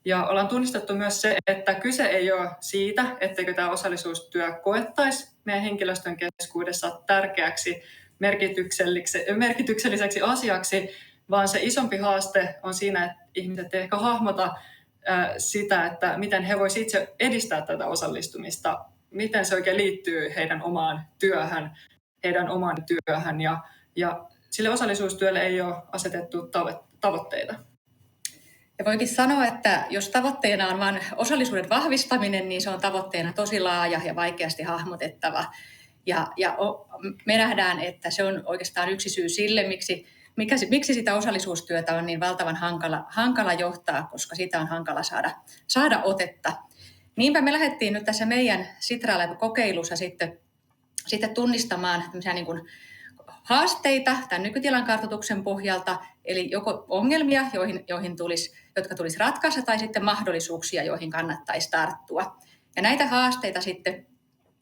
Ja ollaan tunnistettu myös se, että kyse ei ole siitä, etteikö tämä osallisuustyö koettaisi meidän henkilöstön keskuudessa tärkeäksi merkitykselliseksi asiaksi, vaan se isompi haaste on siinä, että ihmiset ei ehkä hahmota sitä, että miten he voisivat itse edistää tätä osallistumista, miten se oikein liittyy heidän omaan työhön. Ja sille osallisuustyölle ei ole asetettu tavoitteita. Ja voikin sanoa, että jos tavoitteena on vain osallisuuden vahvistaminen, niin se on tavoitteena tosi laaja ja vaikeasti hahmotettava. Ja me nähdään, että se on oikeastaan yksi syy sille, miksi sitä osallisuustyötä on niin valtavan hankala johtaa, koska sitä on hankala saada otetta. Niinpä me lähdettiin nyt tässä meidän Sitra Lab-kokeilussa sitten tunnistamaan niin kuin haasteita tämän nykytilan kartoituksen pohjalta, eli joko ongelmia, jotka tulisi ratkaista, tai sitten mahdollisuuksia, joihin kannattaisi tarttua. Ja näitä haasteita sitten,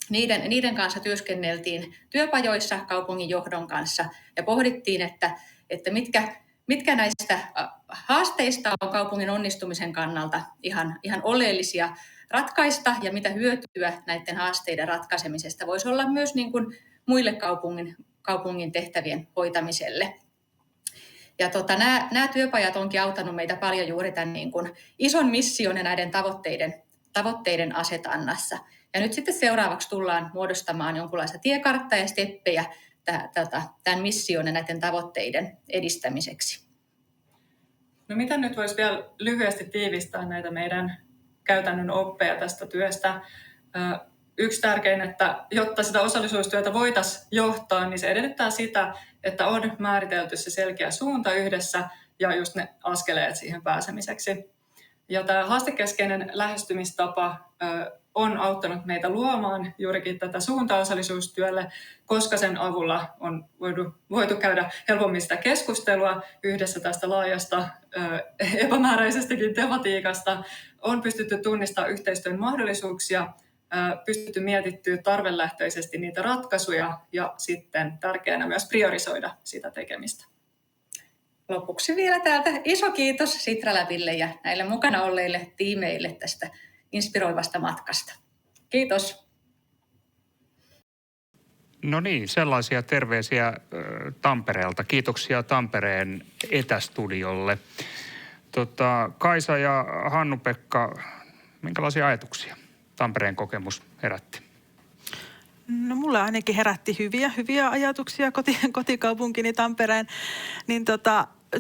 niiden kanssa työskenneltiin työpajoissa kaupungin johdon kanssa, ja pohdittiin, että mitkä näistä haasteista on kaupungin onnistumisen kannalta ihan oleellisia ratkaista, ja mitä hyötyä näiden haasteiden ratkaisemisesta voisi olla myös niin kuin muille kaupungin tehtävien hoitamiselle. Ja nämä työpajat onkin auttanut meitä paljon juuri tämän niin kuin ison mission ja näiden tavoitteiden asetannassa. Ja nyt sitten seuraavaksi tullaan muodostamaan jonkunlaista tiekarttaa ja steppejä tämän mission ja näiden tavoitteiden edistämiseksi. No mitä nyt voisi vielä lyhyesti tiivistää näitä meidän käytännön oppeja tästä työstä? Yksi tärkein, että jotta sitä osallisuustyötä voitaisiin johtaa, niin se edellyttää sitä, että on määritelty se selkeä suunta yhdessä ja just ne askeleet siihen pääsemiseksi. Ja tämä haastekeskeinen lähestymistapa on auttanut meitä luomaan juurikin tätä suuntaa osallisuustyölle, koska sen avulla on voitu käydä helpommin sitä keskustelua yhdessä tästä laajasta epämääräisestäkin tematiikasta. On pystytty tunnistamaan yhteistyön mahdollisuuksia, pystytty mietittyä tarvelähtöisesti niitä ratkaisuja ja sitten tärkeänä myös priorisoida sitä tekemistä. Lopuksi vielä täältä iso kiitos Sitra Labille ja näille mukana olleille tiimeille tästä inspiroivasta matkasta. Kiitos. No niin, sellaisia terveisiä Tampereelta. Kiitoksia Tampereen etästudiolle. Kaisa ja Hannu-Pekka, minkälaisia ajatuksia Tampereen kokemus herätti? No mulle ainakin herätti hyviä ajatuksia kotikaupunkini Tampereen. Niin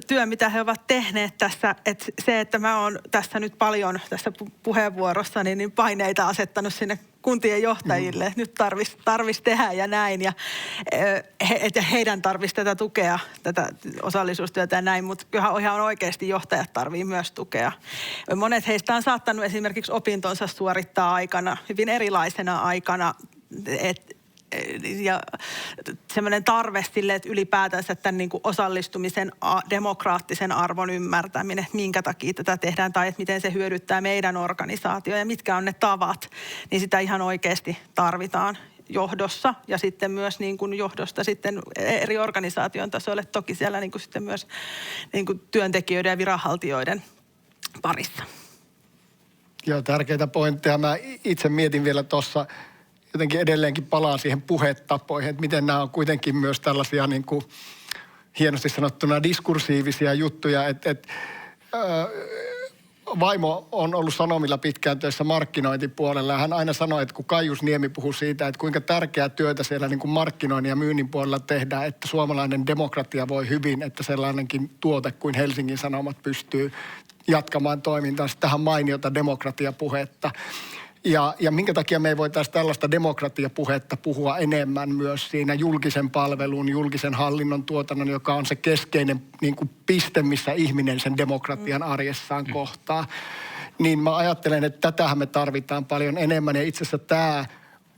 työ, mitä he ovat tehneet tässä, että se, että mä oon tässä nyt paljon tässä puheenvuorossa, niin paineita asettanut sinne kuntien johtajille. Nyt tarvisi tehdä ja näin. Ja heidän tarvisi tätä tukea, tätä osallisuustyötä ja näin, mutta kyllähän ihan oikeasti johtajat tarvii myös tukea. Monet heistä on saattanut esimerkiksi opintonsa suorittaa aikana, hyvin erilaisena aikana, ja semmoinen tarve sille, että ylipäätänsä tämän niin kuin osallistumisen demokraattisen arvon ymmärtäminen, että minkä takia tätä tehdään tai että miten se hyödyttää meidän organisaatioa ja mitkä on ne tavat, niin sitä ihan oikeasti tarvitaan johdossa ja sitten myös niin kuin johdosta sitten eri organisaation tasoille, toki siellä niin kuin sitten myös niin kuin työntekijöiden ja viranhaltijoiden parissa. Joo, tärkeitä pointteja. Mä itse mietin vielä tuossa jotenkin edelleenkin palaan siihen puhetapoihin, että miten nämä on kuitenkin myös tällaisia niin kuin hienosti sanottuna diskursiivisia juttuja, vaimo on ollut Sanomilla pitkään töissä markkinointipuolella ja hän aina sanoi, että kun Kaijus Niemi puhui siitä, että kuinka tärkeää työtä siellä niin kuin markkinoinnin ja myynnin puolella tehdään, että suomalainen demokratia voi hyvin, että sellainenkin tuote kuin Helsingin Sanomat pystyy jatkamaan toimintaansa tähän mainiota demokratiapuhetta. Ja minkä takia me ei voitaisiin tällaista demokratiapuhetta puhua enemmän myös siinä julkisen palvelun, julkisen hallinnon tuotannon, joka on se keskeinen niin kuin piste, missä ihminen sen demokratian arjessaan kohtaa. Niin mä ajattelen, että tätähän me tarvitaan paljon enemmän ja itse asiassa tämä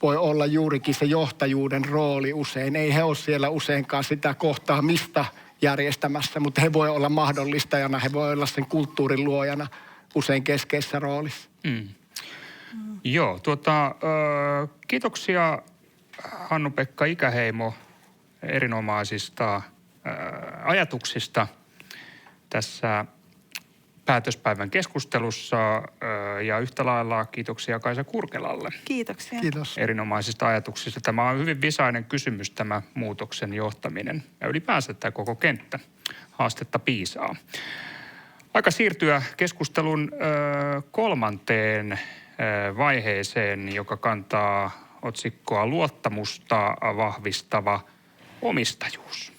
voi olla juurikin se johtajuuden rooli usein. Ei he ole siellä useinkaan sitä kohtaamista järjestämässä, mutta he voi olla mahdollistajana, he voi olla sen kulttuurin luojana usein keskeisessä roolissa. Joo, kiitoksia Hannu-Pekka Ikäheimo erinomaisista ajatuksista tässä päätöspäivän keskustelussa ja yhtä lailla kiitoksia Kaisa Kurkelalle. Kiitoksia. Kiitos. Erinomaisista ajatuksista. Tämä on hyvin visainen kysymys, tämä muutoksen johtaminen ja ylipäänsä tämä koko kenttä. Haastetta piisaa. Aika siirtyä keskustelun kolmanteen vaiheeseen, joka kantaa otsikkoa luottamusta vahvistava omistajuus.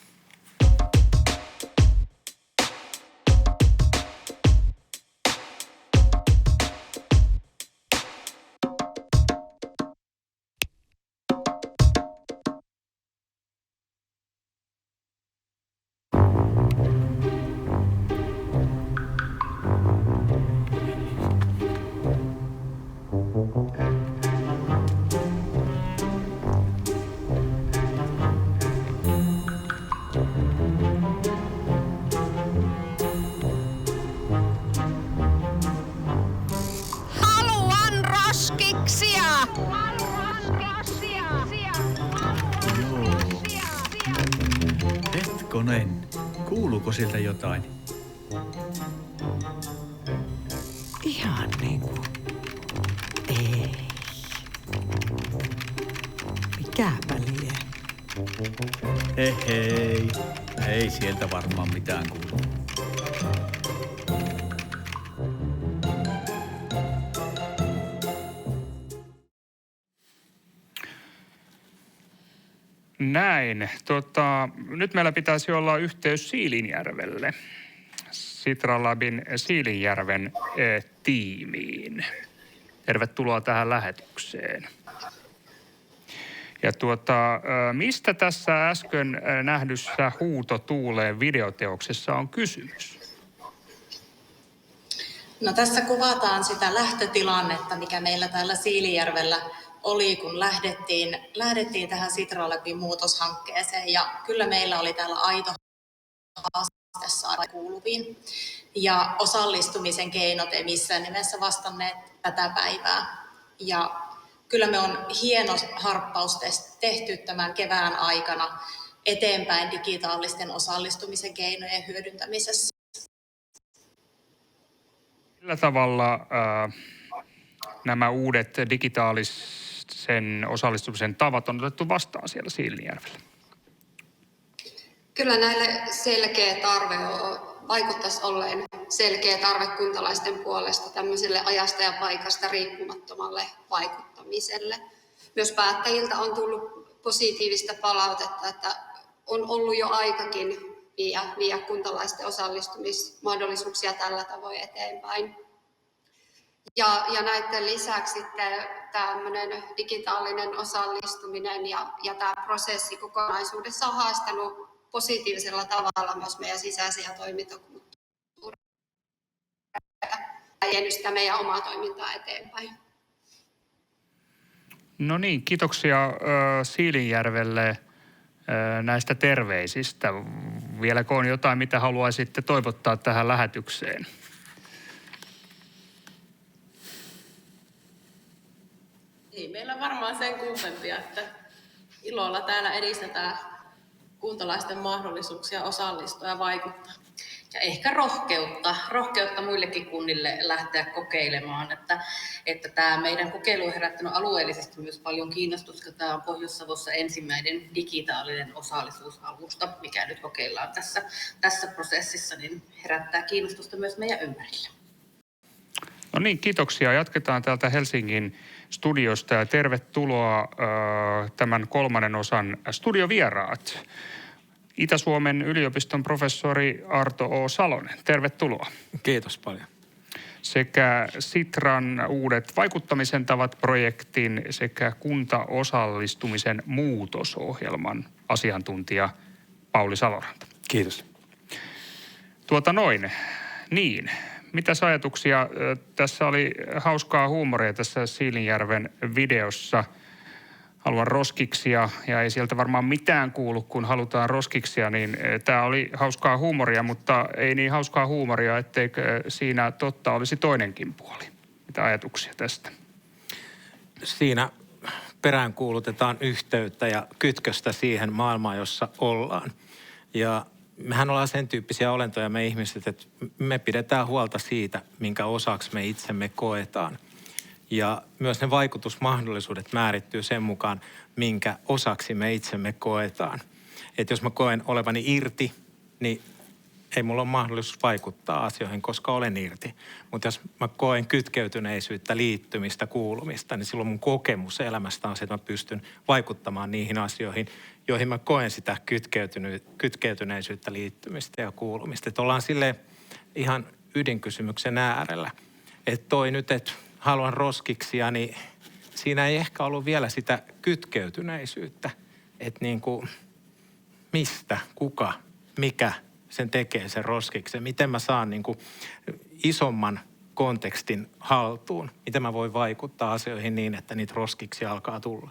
Kuuluuko siltä jotain? Ihan niinku. Ei. Mikä väliä? Hei. Ei sieltä varmaan mitään kuulu. Näin. Nyt meillä pitäisi olla yhteys Siilinjärvelle, Sitra Labin Siilinjärven tiimiin. Tervetuloa tähän lähetykseen. Ja mistä tässä äsken nähdyssä Huuto tuuleen videoteoksessa on kysymys? No tässä kuvataan sitä lähtötilannetta, mikä meillä täällä Siilinjärvellä oli, kun lähdettiin tähän Sitra Labin muutoshankkeeseen. Ja kyllä meillä oli täällä aito haaste saada kuuluviin. Ja osallistumisen keinot ei missään nimessä vastanneet tätä päivää. Ja kyllä me on hieno harppaus tehty tämän kevään aikana eteenpäin digitaalisten osallistumisen keinojen hyödyntämisessä. Millä tavalla nämä uudet digitaalisen osallistumisen tavat on otettu vastaan siellä Siilinjärvellä? Kyllä näille selkeä tarve vaikuttaisi olleen selkeä tarve kuntalaisten puolesta tämmöiselle ajasta ja paikasta riippumattomalle vaikuttamiselle. Myös päättäjiltä on tullut positiivista palautetta, että on ollut jo aikakin viedä kuntalaisten osallistumismahdollisuuksia tällä tavoin eteenpäin. Ja näiden lisäksi sitten tämmöinen digitaalinen osallistuminen ja tämä prosessi kokonaisuudessa on haastanut positiivisella tavalla myös meidän sisäisiä toimintakulttuureja ja vienyt sitä meidän omaa toimintaa eteenpäin. No niin, kiitoksia Siilinjärvelle näistä terveisistä. Vieläkö on jotain, mitä haluaisitte toivottaa tähän lähetykseen? Ei meillä varmaan sen kummempia, että ilolla täällä edistetään kuntalaisten mahdollisuuksia osallistua ja vaikuttaa. ja ehkä rohkeutta muillekin kunnille lähteä kokeilemaan, että tämä meidän kokeilu on herättänyt alueellisesti myös paljon kiinnostusta. Tämä on Pohjois-Savossa ensimmäinen digitaalinen osallisuusalusta, mikä nyt kokeillaan tässä prosessissa, niin herättää kiinnostusta myös meidän ympärillä. No niin, kiitoksia. Jatketaan täältä Helsingin studiosta ja tervetuloa tämän kolmannen osan studiovieraat. Itä-Suomen yliopiston professori Arto O. Salonen, tervetuloa. Kiitos paljon. Sekä Sitran uudet vaikuttamisen tavat -projektin sekä kuntaosallistumisen muutosohjelman asiantuntija Pauli Saloranta. Kiitos. Niin. Mitäs ajatuksia? Tässä oli hauskaa huumoria tässä Siilinjärven videossa. Haluan roskiksia ja ei sieltä varmaan mitään kuulu, kun halutaan roskiksia, niin tämä oli hauskaa huumoria, mutta ei niin hauskaa huumoria, etteikö siinä totta olisi toinenkin puoli. Mitä ajatuksia tästä? Siinä peräänkuulutetaan yhteyttä ja kytköstä siihen maailmaan, jossa ollaan. Ja mehän ollaan sen tyyppisiä olentoja me ihmiset, että me pidetään huolta siitä, minkä osaksi me itsemme koetaan. Ja myös ne vaikutusmahdollisuudet määrittyy sen mukaan, minkä osaksi me itsemme koetaan. Että jos mä koen olevani irti, niin ei mulla ole mahdollisuus vaikuttaa asioihin, koska olen irti. Mutta jos mä koen kytkeytyneisyyttä, liittymistä, kuulumista, niin silloin mun kokemus elämästä on se, että mä pystyn vaikuttamaan niihin asioihin, joihin mä koen sitä kytkeytyneisyyttä, liittymistä ja kuulumista. Että ollaan silleen ihan ydinkysymyksen äärellä. Että toi nyt, että haluan roskiksia, niin siinä ei ehkä ollut vielä sitä kytkeytyneisyyttä. Että niin kuin mistä, kuka, mikä sen tekee sen roskiksen. Miten mä saan niin kuin isomman kontekstin haltuun. Miten mä voin vaikuttaa asioihin niin, että niitä roskiksia alkaa tulla.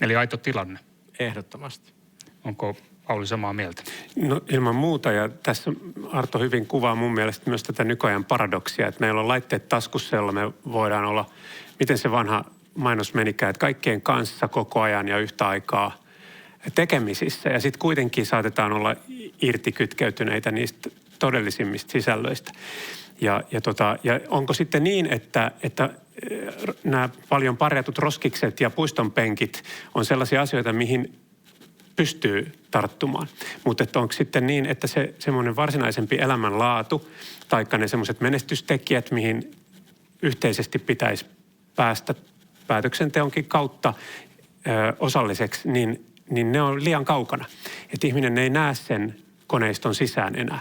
Eli aito tilanne. Ehdottomasti. Onko Pauli samaa mieltä? No ilman muuta, ja tässä Arto hyvin kuvaa mun mielestä myös tätä nykyajan paradoksia, että meillä on laitteet taskussa, jolla me voidaan olla, miten se vanha mainos menikään, että kaikkien kanssa koko ajan ja yhtä aikaa tekemisissä. Ja sitten kuitenkin saatetaan olla irtikytkeytyneitä niistä todellisimmista sisällöistä. Ja onko sitten niin, että nämä paljon parjatut roskikset ja puistonpenkit on sellaisia asioita, mihin pystyy tarttumaan. Mutta onko sitten niin, että se semmoinen varsinaisempi elämänlaatu, taikka ne semmoiset menestystekijät, mihin yhteisesti pitäisi päästä päätöksenteonkin kautta osalliseksi, niin ne on liian kaukana. Että ihminen ei näe sen koneiston sisään enää.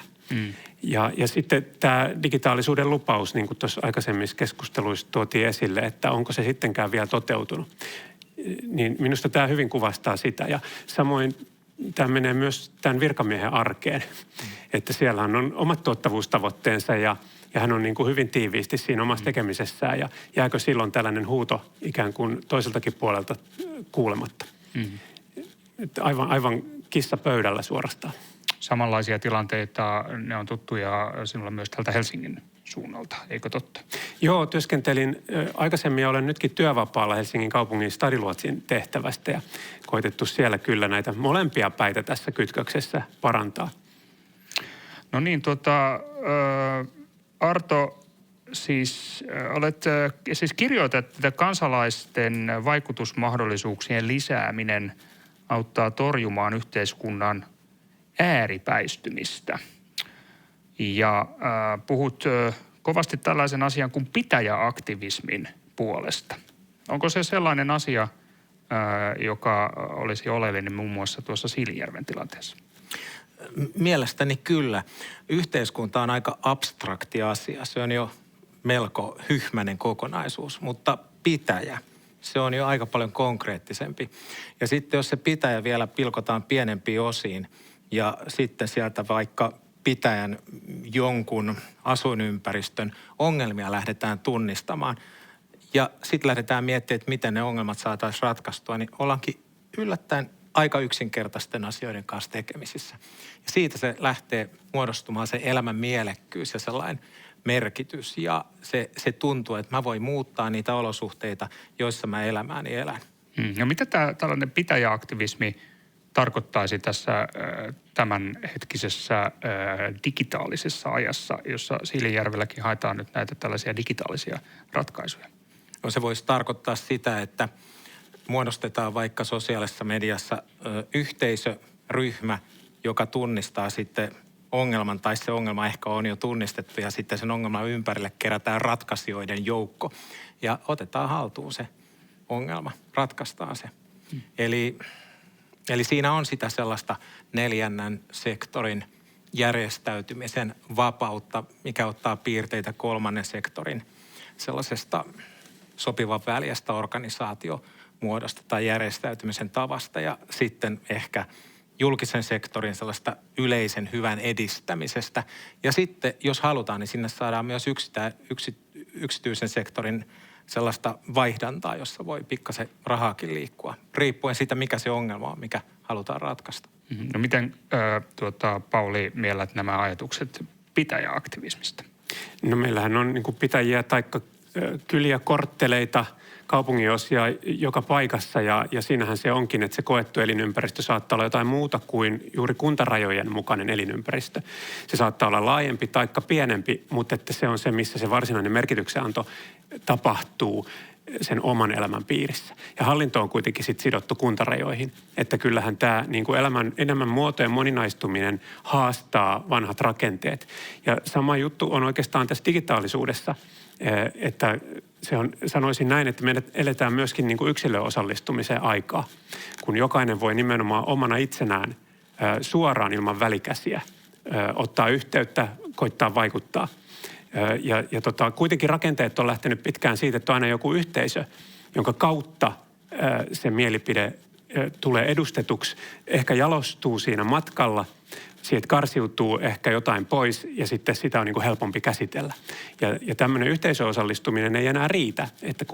Ja sitten tämä digitaalisuuden lupaus, niin kuin tuossa aikaisemmissa keskusteluissa tuotiin esille, että onko se sittenkään vielä toteutunut. Niin minusta tämä hyvin kuvastaa sitä. Ja samoin tämä menee myös tämän virkamiehen arkeen, että siellä on omat tuottavuustavoitteensa ja hän on niin kuin hyvin tiiviisti siinä omassa tekemisessään. Ja jääkö silloin tällainen huuto ikään kuin toiseltakin puolelta kuulematta? Että aivan kissa pöydällä suorastaan. Samanlaisia tilanteita, ne on tuttuja sinulla myös tältä Helsingin suunnalta, eikö totta? Joo, työskentelin aikaisemmin ja olen nytkin työvapaalla Helsingin kaupungin stadiluotsin tehtävästä ja koitettu siellä kyllä näitä molempia päitä tässä kytköksessä parantaa. No niin, Arto, siis kirjoitat, että kansalaisten vaikutusmahdollisuuksien lisääminen auttaa torjumaan yhteiskunnan ääripäistymistä. Ja puhut kovasti tällaisen asian kuin pitäjäaktivismin puolesta. Onko se sellainen asia, joka olisi oleellinen muun muassa tuossa Siilinjärven tilanteessa? Mielestäni kyllä. Yhteiskunta on aika abstrakti asia. Se on jo melko hyhmäinen kokonaisuus, mutta pitäjä, se on jo aika paljon konkreettisempi. Ja sitten jos se pitäjä vielä pilkotaan pienempiin osiin ja sitten sieltä vaikka pitäjän jonkun asuinympäristön ongelmia lähdetään tunnistamaan ja sitten lähdetään miettimään, että miten ne ongelmat saataisiin ratkaistua, niin ollaankin yllättäen aika yksinkertaisten asioiden kanssa tekemisissä. Ja siitä se lähtee muodostumaan se elämän mielekkyys ja sellainen merkitys ja se tuntuu, että mä voin muuttaa niitä olosuhteita, joissa mä elämääni elän. No mitä tällainen pitäjäaktivismi tarkoittaisi tässä tämänhetkisessä digitaalisessa ajassa, jossa Siilinjärvelläkin haetaan nyt näitä tällaisia digitaalisia ratkaisuja? No se voisi tarkoittaa sitä, että muodostetaan vaikka sosiaalisessa mediassa yhteisöryhmä, joka tunnistaa sitten ongelman, tai se ongelma ehkä on jo tunnistettu, ja sitten sen ongelman ympärille kerätään ratkaisijoiden joukko. Ja otetaan haltuun se ongelma, ratkaistaan se. Eli siinä on sitä sellaista neljännen sektorin järjestäytymisen vapautta, mikä ottaa piirteitä kolmannen sektorin sellaisesta sopivan väljästä organisaatiomuodosta tai järjestäytymisen tavasta, ja sitten ehkä julkisen sektorin sellaista yleisen hyvän edistämisestä. Ja sitten, jos halutaan, niin sinne saadaan myös yksityisen sektorin sellaista vaihdantaa, jossa voi pikkasen rahaakin liikkua, riippuen siitä, mikä se ongelma on, mikä halutaan ratkaista. No miten, Pauli, miellät nämä ajatukset pitäjäaktivismista? No meillähän on niin kuin pitäjiä taikka kyliä, kortteleita, kaupunginosia joka paikassa ja siinähän se onkin, että se koettu elinympäristö saattaa olla jotain muuta kuin juuri kuntarajojen mukainen elinympäristö. Se saattaa olla laajempi taikka pienempi, mutta että se on se, missä se varsinainen merkityksenanto tapahtuu sen oman elämän piirissä. Ja hallinto on kuitenkin sitten sidottu kuntarajoihin, että kyllähän tämä niin kuin enemmän muotojen moninaistuminen haastaa vanhat rakenteet. Ja sama juttu on oikeastaan tässä digitaalisuudessa, että se on, sanoisin näin, että me eletään myöskin niin kuin yksilöosallistumisen aikaa, kun jokainen voi nimenomaan omana itsenään suoraan ilman välikäsiä ottaa yhteyttä, koittaa vaikuttaa. Kuitenkin rakenteet on lähtenyt pitkään siitä, että on aina joku yhteisö, jonka kautta se mielipide tulee edustetuksi, ehkä jalostuu siinä matkalla, siitä karsiutuu ehkä jotain pois ja sitten sitä on niin kuin helpompi käsitellä. Ja tämmöinen yhteisöosallistuminen ei enää riitä, että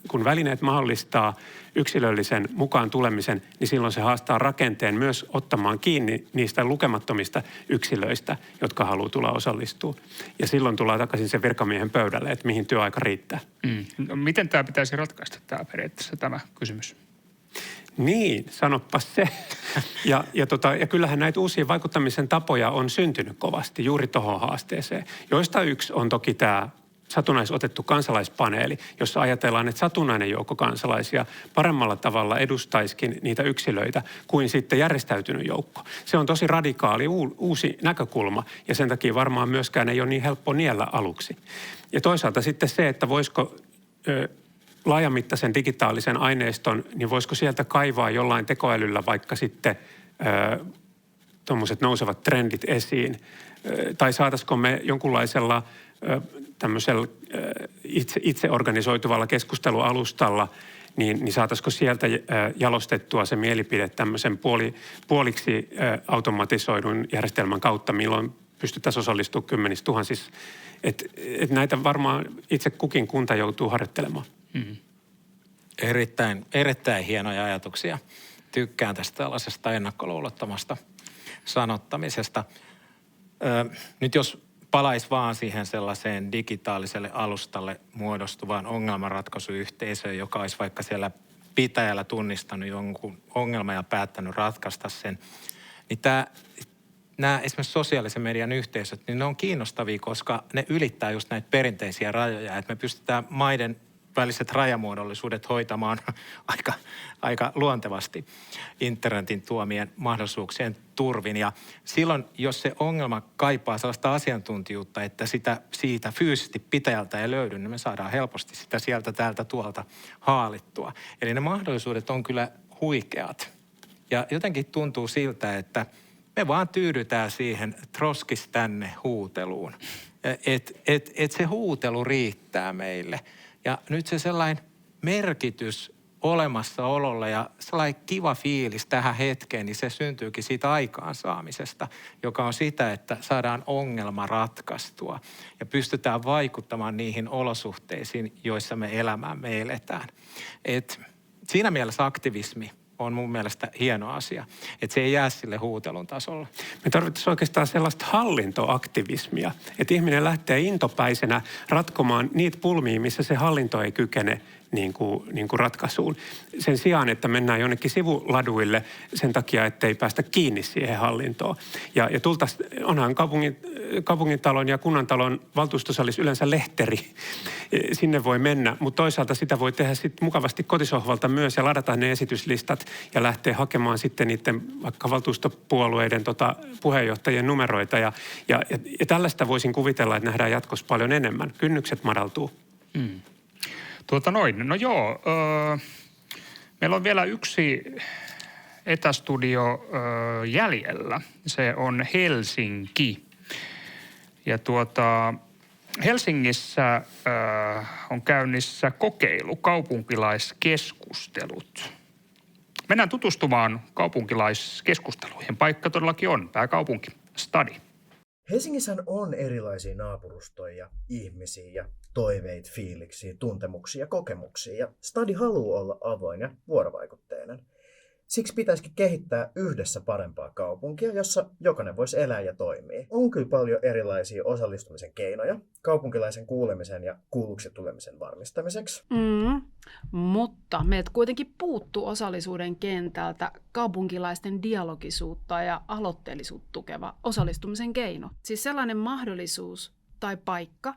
kun välineet mahdollistaa yksilöllisen mukaan tulemisen, niin silloin se haastaa rakenteen myös ottamaan kiinni niistä lukemattomista yksilöistä, jotka haluaa tulla osallistua. Ja silloin tullaan takaisin sen virkamiehen pöydälle, että mihin työaika riittää. No, miten tämä pitäisi ratkaista periaatteessa tämä kysymys? Niin, sanoppas se. Ja kyllähän näitä uusia vaikuttamisen tapoja on syntynyt kovasti juuri tuohon haasteeseen, joista yksi on toki tämä satunnaisotettu kansalaispaneeli, jossa ajatellaan, että satunnainen joukko kansalaisia paremmalla tavalla edustaisikin niitä yksilöitä kuin sitten järjestäytynyt joukko. Se on tosi radikaali uusi näkökulma ja sen takia varmaan myöskään ei ole niin helppo niellä aluksi. Ja toisaalta sitten se, että voisiko laajamittaisen digitaalisen aineiston, niin voisiko sieltä kaivaa jollain tekoälyllä vaikka sitten tuommoiset nousevat trendit esiin? Tai saataisiko me jonkunlaisella tämmöisellä itse organisoituvalla keskustelualustalla, niin saataisiko sieltä jalostettua se mielipide tämmöisen puoliksi automatisoidun järjestelmän kautta, milloin pystyttäisiin osallistumaan kymmenissä tuhansissa. Et näitä varmaan itse kukin kunta joutuu harjoittelemaan. Mm. Erittäin hienoja ajatuksia. Tykkään tästä tällaisesta ennakkoluulottomasta sanottamisesta. Nyt jos palaisi vaan siihen sellaiseen digitaaliselle alustalle muodostuvaan ongelmanratkaisuyhteisöön, joka olisi vaikka siellä pitäjällä tunnistanut jonkun ongelman ja päättänyt ratkaista sen, niin nämä esimerkiksi sosiaalisen median yhteisöt, niin ne on kiinnostavia, koska ne ylittää just näitä perinteisiä rajoja, että me pystytään maiden väliset rajamuodollisuudet hoitamaan aika luontevasti internetin tuomien mahdollisuuksien turvin. Ja silloin, jos se ongelma kaipaa sellaista asiantuntijuutta, että siitä fyysisesti pitäjältä ei löydy, niin me saadaan helposti sitä sieltä täältä tuolta haalittua. Eli ne mahdollisuudet on kyllä huikeat. Ja jotenkin tuntuu siltä, että me vaan tyydytään siihen troskis tänne huuteluun. Et se huutelu riittää meille. Ja nyt se sellainen merkitys olemassaololle ja sellainen kiva fiilis tähän hetkeen, niin se syntyykin siitä aikaansaamisesta, joka on sitä, että saadaan ongelma ratkaistua ja pystytään vaikuttamaan niihin olosuhteisiin, joissa me elämäämme eletään. Et siinä mielessä aktivismi on mun mielestä hieno asia, että se ei jää sille huutelun tasolle. Me tarvittaisiin oikeastaan sellaista hallintoaktivismia, että ihminen lähtee intopäisenä ratkomaan niitä pulmia, missä se hallinto ei kykene niin kuin ratkaisuun. Sen sijaan, että mennään jonnekin sivuladuille sen takia, ettei päästä kiinni siihen hallintoon. Ja onhan kaupungintalon ja kunnantalon valtuustosalissa yleensä lehteri. Sinne voi mennä, mutta toisaalta sitä voi tehdä sitten mukavasti kotisohvalta myös ja ladata ne esityslistat ja lähteä hakemaan sitten niiden vaikka valtuustopuolueiden puheenjohtajien numeroita. Ja tällaista voisin kuvitella, että nähdään jatkossa paljon enemmän. Kynnykset madaltuu. No joo, meillä on vielä yksi etästudio jäljellä. Se on Helsinki. Ja Helsingissä on käynnissä kokeilu, kaupunkilaiskeskustelut. Mennään tutustumaan kaupunkilaiskeskusteluihin. Paikka todellakin on pääkaupunki, Stadi. Helsingissä on erilaisia naapurustoja, ihmisiä ja toiveita, fiiliksiä, tuntemuksia ja kokemuksia. Ja Stadi haluaa olla avoin ja vuorovaikutteinen. Siksi pitäisikin kehittää yhdessä parempaa kaupunkia, jossa jokainen voisi elää ja toimia. On kyllä paljon erilaisia osallistumisen keinoja kaupunkilaisen kuulemisen ja kuulluksi tulemisen varmistamiseksi. Mutta meiltä kuitenkin puuttuu osallisuuden kentältä kaupunkilaisten dialogisuutta ja aloitteellisuutta tukeva osallistumisen keino. Siis sellainen mahdollisuus tai paikka,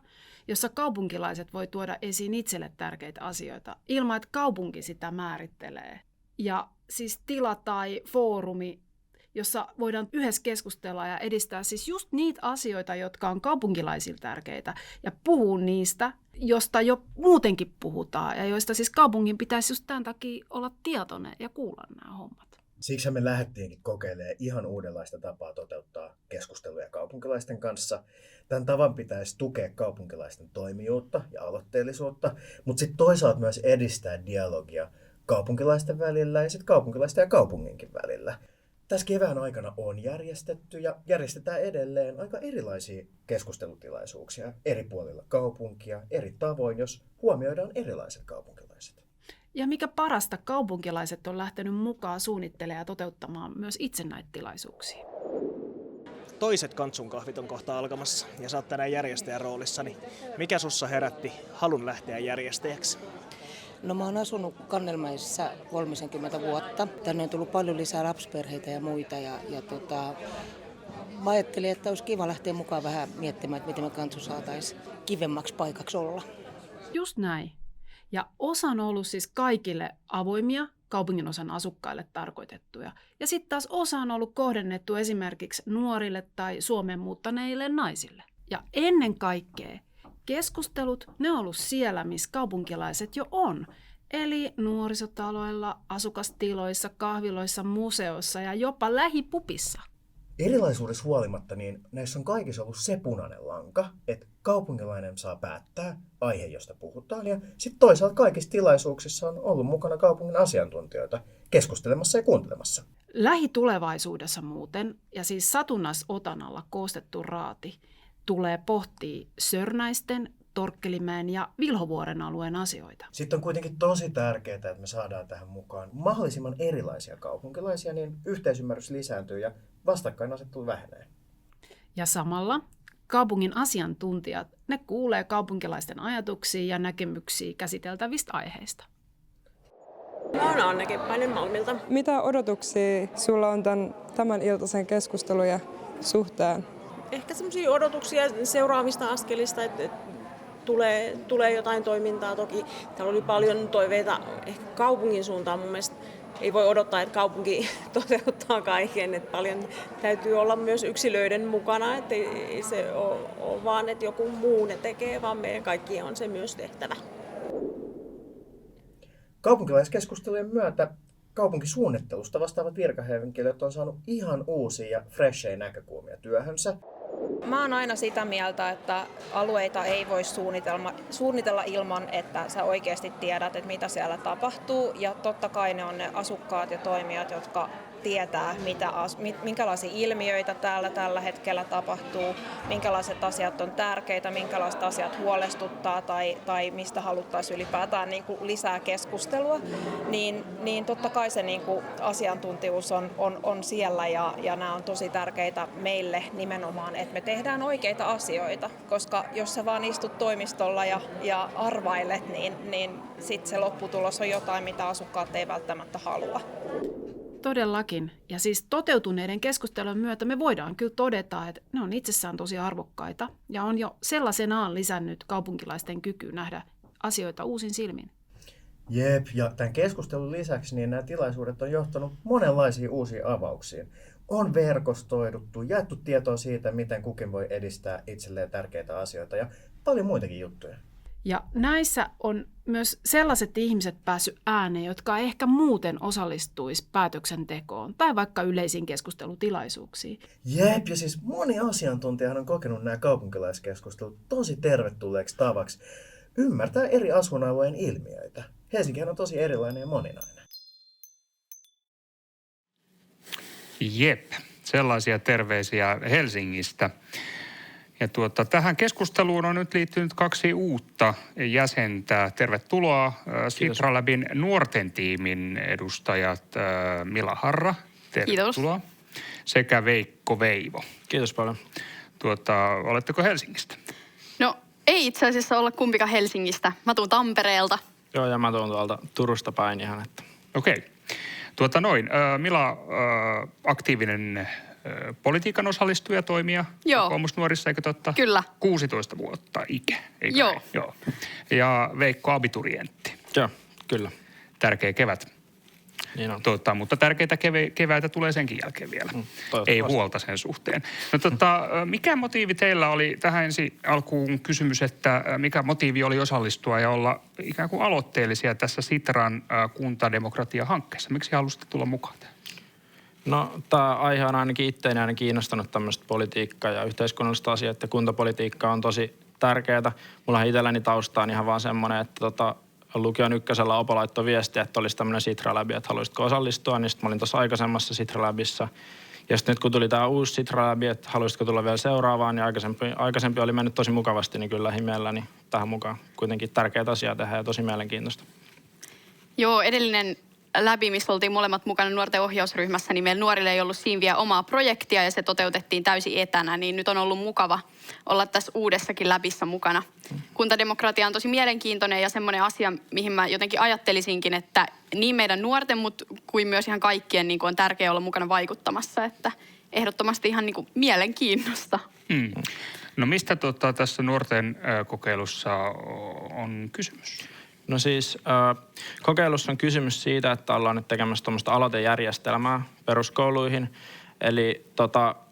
jossa kaupunkilaiset voi tuoda esiin itselle tärkeitä asioita ilman, että kaupunki sitä määrittelee. Ja siis tila tai foorumi, jossa voidaan yhdessä keskustella ja edistää siis just niitä asioita, jotka on kaupunkilaisille tärkeitä ja puhua niistä, josta jo muutenkin puhutaan ja joista siis kaupungin pitäisi just tämän takia olla tietoinen ja kuulla nämä hommat. Siksi me lähdettiinkin kokeilemaan ihan uudenlaista tapaa toteuttaa keskusteluja kaupunkilaisten kanssa. Tämän tavan pitäisi tukea kaupunkilaisten toimijuutta ja aloitteellisuutta, mutta sitten toisaalta myös edistää dialogia kaupunkilaisten välillä ja sitten kaupunkilaisten ja kaupunginkin välillä. Tässä kevään aikana on järjestetty ja järjestetään edelleen aika erilaisia keskustelutilaisuuksia eri puolilla kaupunkia eri tavoin, jos huomioidaan erilaiset kaupunkilaiset. Ja mikä parasta, kaupunkilaiset on lähtenyt mukaan suunnittelemaan ja toteuttamaan myös itse näitä tilaisuuksia. Toiset kantsunkahvit on kohta alkamassa ja sä oot tänään järjestäjän roolissani. Mikä sussa herätti halun lähteä järjestäjäksi? No mä oon asunut Kannelmäessä 30 vuotta. Tänne on tullut paljon lisää lapsiperheitä ja muita. Mä ajattelin, että olisi kiva lähteä mukaan vähän miettimään, että miten me kantsu saataisiin kivemmaksi paikaksi olla. Just näin. Ja osa on ollut siis kaikille avoimia, kaupungin osan asukkaille tarkoitettuja. Ja sitten taas osa on ollut kohdennettu esimerkiksi nuorille tai Suomeen muuttaneille naisille. Ja ennen kaikkea keskustelut, ne on ollut siellä, missä kaupunkilaiset jo on. Eli nuorisotaloilla, asukastiloissa, kahviloissa, museoissa ja jopa lähipupissa. Erilaisuudessa huolimatta, niin näissä on kaikissa ollut se punainen lanka, että kaupunkilainen saa päättää aihe, josta puhutaan. Ja sitten toisaalta kaikissa tilaisuuksissa on ollut mukana kaupungin asiantuntijoita keskustelemassa ja kuuntelemassa. Lähitulevaisuudessa muuten, ja siis satunnaisotannalla koostettu raati, tulee pohtia Sörnäisten, Torkkelimäen ja Vilhovuoren alueen asioita. Sitten on kuitenkin tosi tärkeää, että me saadaan tähän mukaan mahdollisimman erilaisia kaupunkilaisia, niin yhteisymmärrys lisääntyy ja vastakkainasettelu vähenee. Ja samalla kaupungin asiantuntijat, ne kuulee kaupunkilaisten ajatuksia ja näkemyksiä käsiteltävistä aiheista. Mä oon Anne Keppainen Malmilta. Mitä odotuksia sulla on tämän iltaisen keskustelujen suhteen? Ehkä semmoisia odotuksia seuraavista askelista, että tulee jotain toimintaa. Toki täällä oli paljon toiveita ehkä kaupungin suuntaan. Mun mielestä ei voi odottaa, että kaupunki toteuttaa kaiken. Että paljon täytyy olla myös yksilöiden mukana, että ei se ole vaan, että joku muu ne tekee, vaan meidän kaikkien on se myös tehtävä. Kaupunkilaiskeskustelujen myötä kaupunkisuunnittelusta vastaavat virkahenkilöt on saanut ihan uusia ja freshejä näkökulmia työhönsä. Mä oon aina sitä mieltä, että alueita ei voi suunnitella ilman, että sä oikeasti tiedät, että mitä siellä tapahtuu. Ja totta kai ne on ne asukkaat ja toimijat, jotka tietää, minkälaisia ilmiöitä täällä tällä hetkellä tapahtuu, minkälaiset asiat on tärkeitä, minkälaiset asiat huolestuttaa tai mistä haluttaisiin ylipäätään niin kuin lisää keskustelua, niin totta kai se niin kuin asiantuntijuus on siellä ja nämä on tosi tärkeitä meille nimenomaan, että me tehdään oikeita asioita, koska jos sä vaan istut toimistolla ja arvailet, niin sitten se lopputulos on jotain, mitä asukkaat ei välttämättä halua. Todellakin. Ja siis toteutuneiden keskustelujen myötä me voidaan kyllä todeta, että ne on itsessään tosi arvokkaita ja on jo sellaisenaan lisännyt kaupunkilaisten kykyä nähdä asioita uusin silmin. Jep, ja tämän keskustelun lisäksi niin nämä tilaisuudet on johtanut monenlaisiin uusiin avauksiin. On verkostoiduttu, jaettu tietoa siitä, miten kukin voi edistää itselleen tärkeitä asioita ja paljon muitakin juttuja. Ja näissä on myös sellaiset ihmiset päässyt ääneen, jotka ehkä muuten osallistuisi päätöksentekoon tai vaikka yleisiin keskustelutilaisuuksiin. Jep, ja siis moni asiantuntijahan on kokenut nämä kaupunkilaiskeskustelut tosi tervetulleeksi tavaksi ymmärtää eri asuinalueen ilmiöitä. Helsinkihän on tosi erilainen ja moninainen. Jep, sellaisia terveisiä Helsingistä. Ja tähän keskusteluun on nyt liittynyt 2 uutta jäsentä. Tervetuloa Sitra Labin nuorten tiimin edustajat Mila Harra, tervetuloa, sekä Veikko Veivo. Kiitos paljon. Oletteko Helsingistä? No ei itse asiassa olla kumpikaan Helsingistä. Mä tuun Tampereelta. Joo, ja mä tuun tuolta Turusta päin ihan. Että. Okei. Mila, aktiivinen politiikan osallistuja, toimija kokoomusnuorissa, eikö totta? Kyllä. 16 vuotta ikä, eikö? Joo. Ja Veikko abiturientti. Joo, kyllä. Tärkeä kevät. Niin on. Mutta tärkeitä keväitä tulee senkin jälkeen vielä. Ei huolta sen suhteen. No, mikä motiivi teillä oli, tähän ensi alkuun kysymys, että mikä motiivi oli osallistua ja olla ikään kuin aloitteellisia tässä Sitran kuntademokratia-hankkeessa? Miksi halusitte tulla mukaan tähän? No, tämä aihe on ainakin itseäni aina kiinnostanut tämmöistä politiikkaa ja yhteiskunnallista asiaa, että kuntapolitiikka on tosi tärkeää. Mulla itselläni tausta on ihan vaan semmoinen, että lukion ykkösellä Opo laittoi viestiä, että olisi tämmöinen Sitra Lab, että haluaisitko osallistua, niin sitten mä olin tuossa aikaisemmassa Sitra Labissa. Ja sitten nyt kun tuli tämä uusi Sitra Lab, että haluaisitko tulla vielä seuraavaan, niin aikaisempi oli mennyt tosi mukavasti, niin kyllä lähimeelläni tähän mukaan. Kuitenkin tärkeitä asiaa tehdä ja tosi mielenkiintoista. Joo, edellinen läpi, missä oltiin molemmat mukana nuorten ohjausryhmässä, niin meillä nuorille ei ollut siinä vielä omaa projektia ja se toteutettiin täysin etänä, niin nyt on ollut mukava olla tässä uudessakin läbissä mukana. Kuntademokratia on tosi mielenkiintoinen ja semmoinen asia, mihin mä jotenkin ajattelisinkin, että niin meidän nuorten, mutta kuin myös ihan kaikkien niin kuin on tärkeää olla mukana vaikuttamassa, että ehdottomasti ihan niin kuin mielenkiinnosta. No mistä tässä nuorten kokeilussa on kysymys? No siis kokeilussa on kysymys siitä, että ollaan nyt tekemässä tuommoista aloitejärjestelmää peruskouluihin. Eli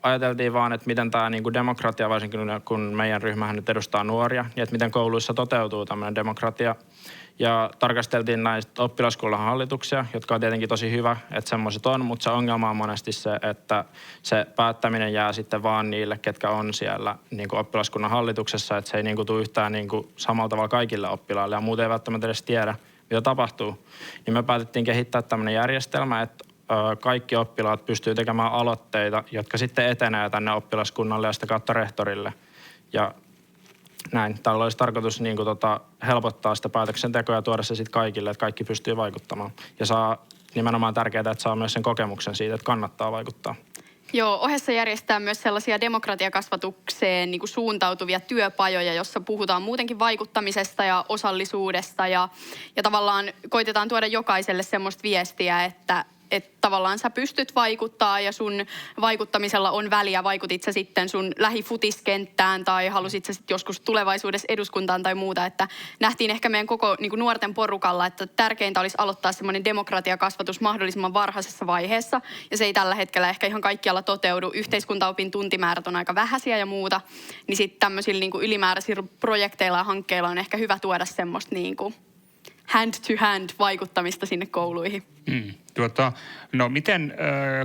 ajateltiin vaan, että miten tämä niinku demokratia, varsinkin kun meidän ryhmähän nyt edustaa nuoria, ja että miten kouluissa toteutuu tämmöinen demokratia. Ja tarkasteltiin näistä oppilaskunnan hallituksia, jotka on tietenkin tosi hyvä, että semmoiset on, mutta se ongelma on monesti se, että se päättäminen jää sitten vaan niille, ketkä on siellä niin kuin oppilaskunnan hallituksessa, että se ei niin kuin tule yhtään niin kuin samalla tavalla kaikille oppilaille ja muuten ei välttämättä edes tiedä, mitä tapahtuu. Niin me päätettiin kehittää tämmöinen järjestelmä, että kaikki oppilaat pystyy tekemään aloitteita, jotka sitten etenee tänne oppilaskunnalle ja sitä kautta rehtorille. Ja näin. Tällä olisi tarkoitus niin kuin, helpottaa sitä päätöksentekoa ja tuoda se sitten kaikille, että kaikki pystyy vaikuttamaan. Ja saa nimenomaan tärkeää, että saa myös sen kokemuksen siitä, että kannattaa vaikuttaa. Joo, ohessa järjestää myös sellaisia demokratiakasvatukseen niin kuin suuntautuvia työpajoja, jossa puhutaan muutenkin vaikuttamisesta ja osallisuudesta ja tavallaan koitetaan tuoda jokaiselle semmoista viestiä, että tavallaan sä pystyt vaikuttaa ja sun vaikuttamisella on väliä. Vaikutit sä sitten sun lähifutiskenttään tai halusit sä sitten joskus tulevaisuudessa eduskuntaan tai muuta. Että nähtiin ehkä meidän koko niin kuin nuorten porukalla, että tärkeintä olisi aloittaa semmoinen demokratiakasvatus mahdollisimman varhaisessa vaiheessa. Ja se ei tällä hetkellä ehkä ihan kaikkialla toteudu. Yhteiskuntaopin tuntimäärät on aika vähäisiä ja muuta. Niin sitten tämmöisillä niin kuin ylimääräisillä projekteilla ja hankkeilla on ehkä hyvä tuoda semmoista niin kuin hand to hand vaikuttamista sinne kouluihin. No miten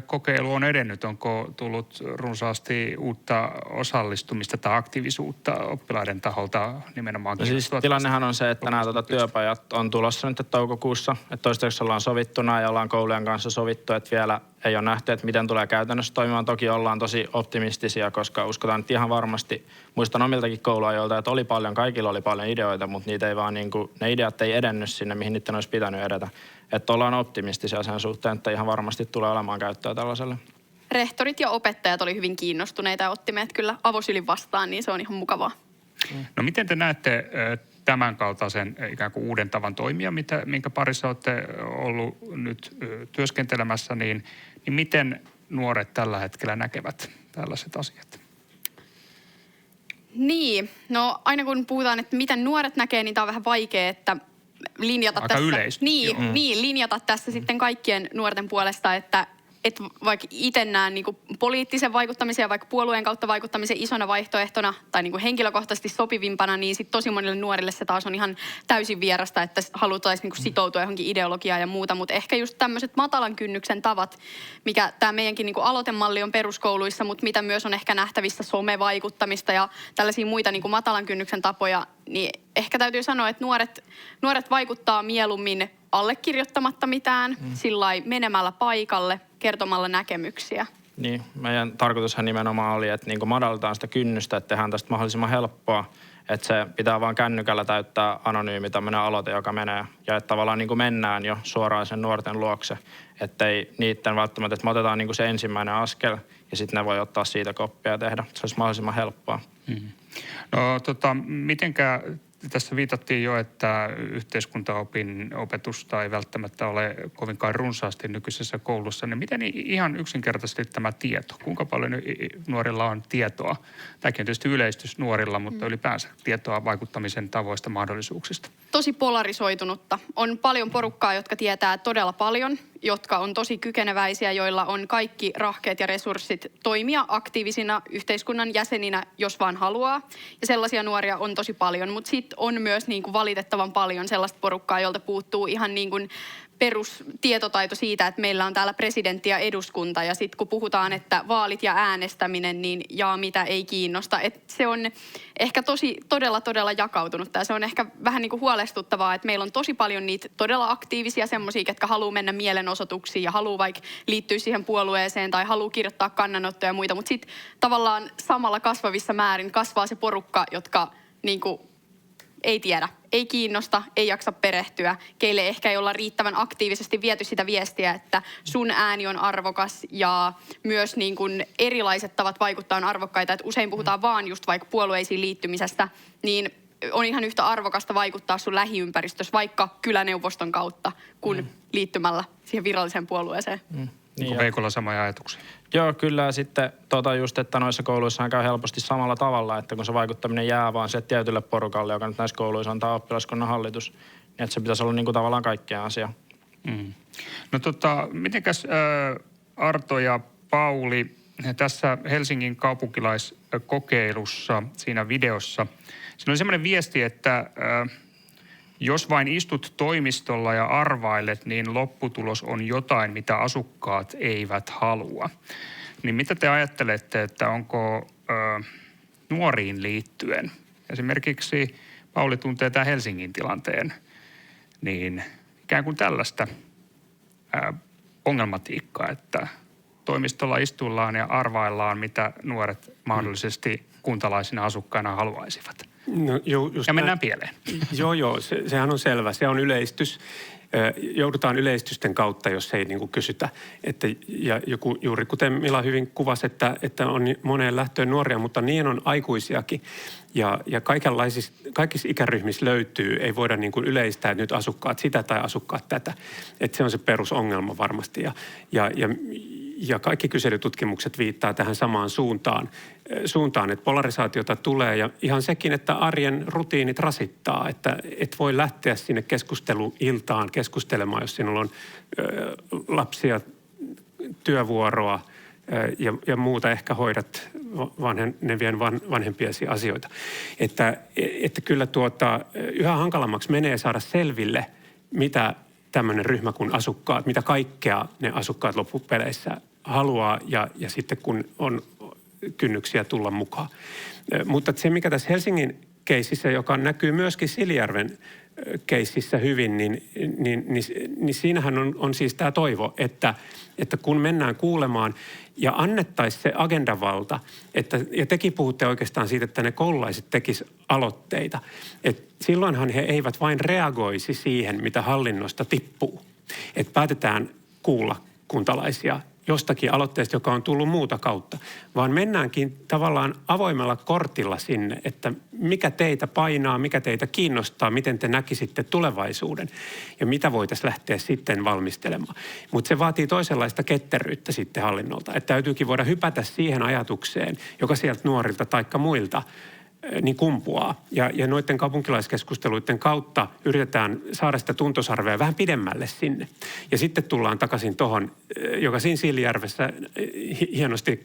kokeilu on edennyt? Onko tullut runsaasti uutta osallistumista tai aktiivisuutta oppilaiden taholta nimenomaan? No siis tilannehan on se, että nämä työpajat on tulossa nyt toukokuussa. Että toistaiseksi ollaan sovittuna ja ollaan koulujen kanssa sovittu, että vielä ei ole nähty, että miten tulee käytännössä toimimaan. Toki ollaan tosi optimistisia, koska uskotaan, että ihan varmasti, muistan omiltakin kouluajoilta, että kaikilla oli paljon ideoita, mutta niitä ei vaan ne ideat ei edennyt sinne, mihin niiden olisi pitänyt edetä. Että ollaan optimistisia sen suhteen, että ihan varmasti tulee olemaan käyttöä tällaiselle. Rehtorit ja opettajat oli hyvin kiinnostuneita ja otti meidät kyllä avosylin vastaan, niin se on ihan mukavaa. No miten te näette tämän kaltaisen ikään kuin uuden tavan toimia, minkä parissa olette ollut nyt työskentelemässä, niin miten nuoret tällä hetkellä näkevät tällaiset asiat? Niin, no aina kun puhutaan, että miten nuoret näkee, niin tämä on vähän vaikea, että linjata aika tässä. Linjata tässä sitten kaikkien nuorten puolesta, että vaikka itse näen niin kuin poliittisen vaikuttamisen ja vaikka puolueen kautta vaikuttamisen isona vaihtoehtona tai niin kuin henkilökohtaisesti sopivimpana, niin sitten tosi monille nuorille se taas on ihan täysin vierasta, että halutaan niin kuin sitoutua johonkin ideologiaan ja muuta. Mutta ehkä just tämmöiset matalan kynnyksen tavat, mikä tämä meidänkin niin kuin aloitemalli on peruskouluissa, mutta mitä myös on ehkä nähtävissä somevaikuttamista ja tällaisia muita niin kuin matalan kynnyksen tapoja, niin ehkä täytyy sanoa, että nuoret vaikuttaa mieluummin allekirjoittamatta mitään, sillai menemällä paikalle, kertomalla näkemyksiä. Niin, meidän tarkoitushan nimenomaan oli, että niin madalletaan sitä kynnystä, että tehdään tästä mahdollisimman helppoa. Että se pitää vaan kännykällä täyttää anonyymi tämmöinen aloite, joka menee. Ja että tavallaan niin mennään jo suoraan sen nuorten luokse. Että ei niiden välttämättä, että me otetaan niin se ensimmäinen askel ja sitten ne voi ottaa siitä koppia ja tehdä. Se olisi mahdollisimman helppoa. No mitenkä tässä viitattiin jo, että yhteiskuntaopin opetusta ei välttämättä ole kovinkaan runsaasti nykyisessä koulussa. Niin miten ihan yksinkertaisesti tämä tieto? Kuinka paljon nuorilla on tietoa? Tämäkin on tietysti yleistys nuorilla, mutta ylipäänsä tietoa vaikuttamisen tavoista, mahdollisuuksista. Tosi polarisoitunutta. On paljon porukkaa, jotka tietää todella paljon, jotka on tosi kykeneväisiä, joilla on kaikki rahkeet ja resurssit toimia aktiivisina yhteiskunnan jäseninä, jos vaan haluaa. Ja sellaisia nuoria on tosi paljon, mutta sitten on myös niin kuin valitettavan paljon sellaista porukkaa, jolta puuttuu ihan niin kuin perustietotaito siitä, että meillä on täällä presidentti ja eduskunta. Ja sitten kun puhutaan, että vaalit ja äänestäminen, niin mitä ei kiinnosta. Et se on ehkä todella jakautunut. Ja se on ehkä vähän niin kuin huolestuttavaa, että meillä on tosi paljon niitä todella aktiivisia semmoisia, ketkä haluaa mennä mielenosoituksiin ja haluaa vaikka liittyä siihen puolueeseen tai haluaa kirjoittaa kannanottoja ja muita. Mutta sitten tavallaan samalla kasvavissa määrin kasvaa se porukka, jotka niin kuin ei tiedä, ei kiinnosta, ei jaksa perehtyä, keille ehkä ei olla riittävän aktiivisesti viety sitä viestiä, että sun ääni on arvokas ja myös niin kuin erilaiset tavat vaikuttaa on arvokkaita. Että usein puhutaan vaan just vaikka puolueisiin liittymisestä, niin on ihan yhtä arvokasta vaikuttaa sun lähiympäristössä vaikka kyläneuvoston kautta kuin liittymällä siihen viralliseen puolueeseen. Onko Veikolla samoja ajatuksia? Joo, kyllä. Sitten just, että noissa kouluissa käy helposti samalla tavalla, että kun se vaikuttaminen jää vaan se tietylle porukalle, joka nyt näissä kouluissa on tämä oppilaskunnan hallitus, niin että se pitäisi olla niin kuin tavallaan kaikkien asia. No mitenkäs Arto ja Pauli, tässä Helsingin kaupunkilaiskokeilussa, siinä videossa, siinä oli semmoinen viesti, että jos vain istut toimistolla ja arvailet, niin lopputulos on jotain, mitä asukkaat eivät halua. Niin mitä te ajattelette, että onko nuoriin liittyen, esimerkiksi Pauli tuntee tämän Helsingin tilanteen, niin ikään kuin tällaista ongelmatiikkaa, että toimistolla istuillaan ja arvaillaan, mitä nuoret mahdollisesti kuntalaisina asukkaina haluaisivat. No, ja mennään pieleen. Joo, sehän on selvä. Se on yleistys. Joudutaan yleistysten kautta, jos ei niin kuin kysytä. Ja juuri kuten Mila hyvin kuvasi, että on moneen lähtöön nuoria, mutta niin on aikuisiakin. Ja kaikissa ikäryhmissä löytyy, ei voida niin kuin yleistää, että nyt asukkaat sitä tai asukkaat tätä. Että se on se perusongelma varmasti. Ja kaikki kyselytutkimukset viittaa tähän samaan suuntaan, että polarisaatiota tulee ja ihan sekin, että arjen rutiinit rasittaa, että et voi lähteä sinne keskusteluiltaan keskustelemaan, jos sinulla on lapsia, työvuoroa ja muuta, ehkä hoidat vanhenevien vanhempiasi asioita. Että kyllä yhä hankalammaksi menee saada selville, mitä tämmöinen ryhmä kuin asukkaat, mitä kaikkea ne asukkaat loppupeleissä haluaa ja sitten kun on kynnyksiä tulla mukaan. Mutta se, mikä tässä Helsingin keississä, joka näkyy myöskin Siilijärven keississä hyvin, niin siinähän on siis tämä toivo, että kun mennään kuulemaan ja annettaisiin se agendavalta, ja tekin puhutte oikeastaan siitä, että ne koululaiset tekisivät aloitteita, että silloinhan he eivät vain reagoisi siihen, mitä hallinnosta tippuu. Että päätetään kuulla kuntalaisia jostakin aloitteesta, joka on tullut muuta kautta, vaan mennäänkin tavallaan avoimella kortilla sinne, että mikä teitä painaa, mikä teitä kiinnostaa, miten te näkisitte tulevaisuuden ja mitä voitaisiin lähteä sitten valmistelemaan. Mutta se vaatii toisenlaista ketteryyttä sitten hallinnolta, että täytyykin voida hypätä siihen ajatukseen, joka sieltä nuorilta taikka muilta niin kumpuaa. Ja noiden kaupunkilaiskeskusteluiden kautta yritetään saada sitä tuntosarvea vähän pidemmälle sinne. Ja sitten tullaan takaisin tuohon, joka siinä Siilijärvessä hienosti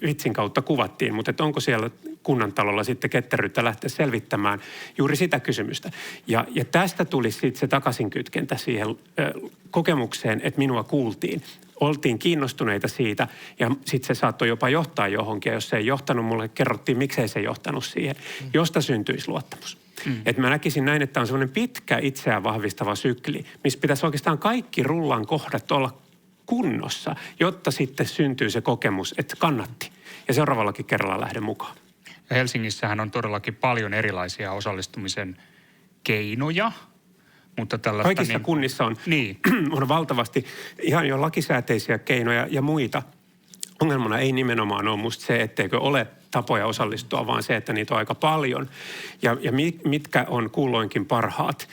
vitsin kautta kuvattiin, mutta että onko siellä kunnantalolla sitten ketteryyttä lähteä selvittämään juuri sitä kysymystä. Ja tästä tuli sitten se takaisinkytkentä siihen kokemukseen, että minua kuultiin. Oltiin kiinnostuneita siitä ja sitten se saattoi jopa johtaa johonkin. Ja jos se ei johtanut, mulle kerrottiin, miksei se johtanut siihen, josta syntyisi luottamus. Että mä näkisin näin, että on semmoinen pitkä itseään vahvistava sykli, missä pitäisi oikeastaan kaikki rullan kohdat olla kunnossa, jotta sitten syntyy se kokemus, että kannatti. Ja seuraavallakin kerralla lähden mukaan. Ja Helsingissähän on todellakin paljon erilaisia osallistumisen keinoja. Mutta kaikissa kunnissa on valtavasti ihan jo lakisääteisiä keinoja ja muita. Ongelmana ei nimenomaan ole musta se, etteikö ole tapoja osallistua, vaan se, että niitä on aika paljon. Ja mitkä on kulloinkin parhaat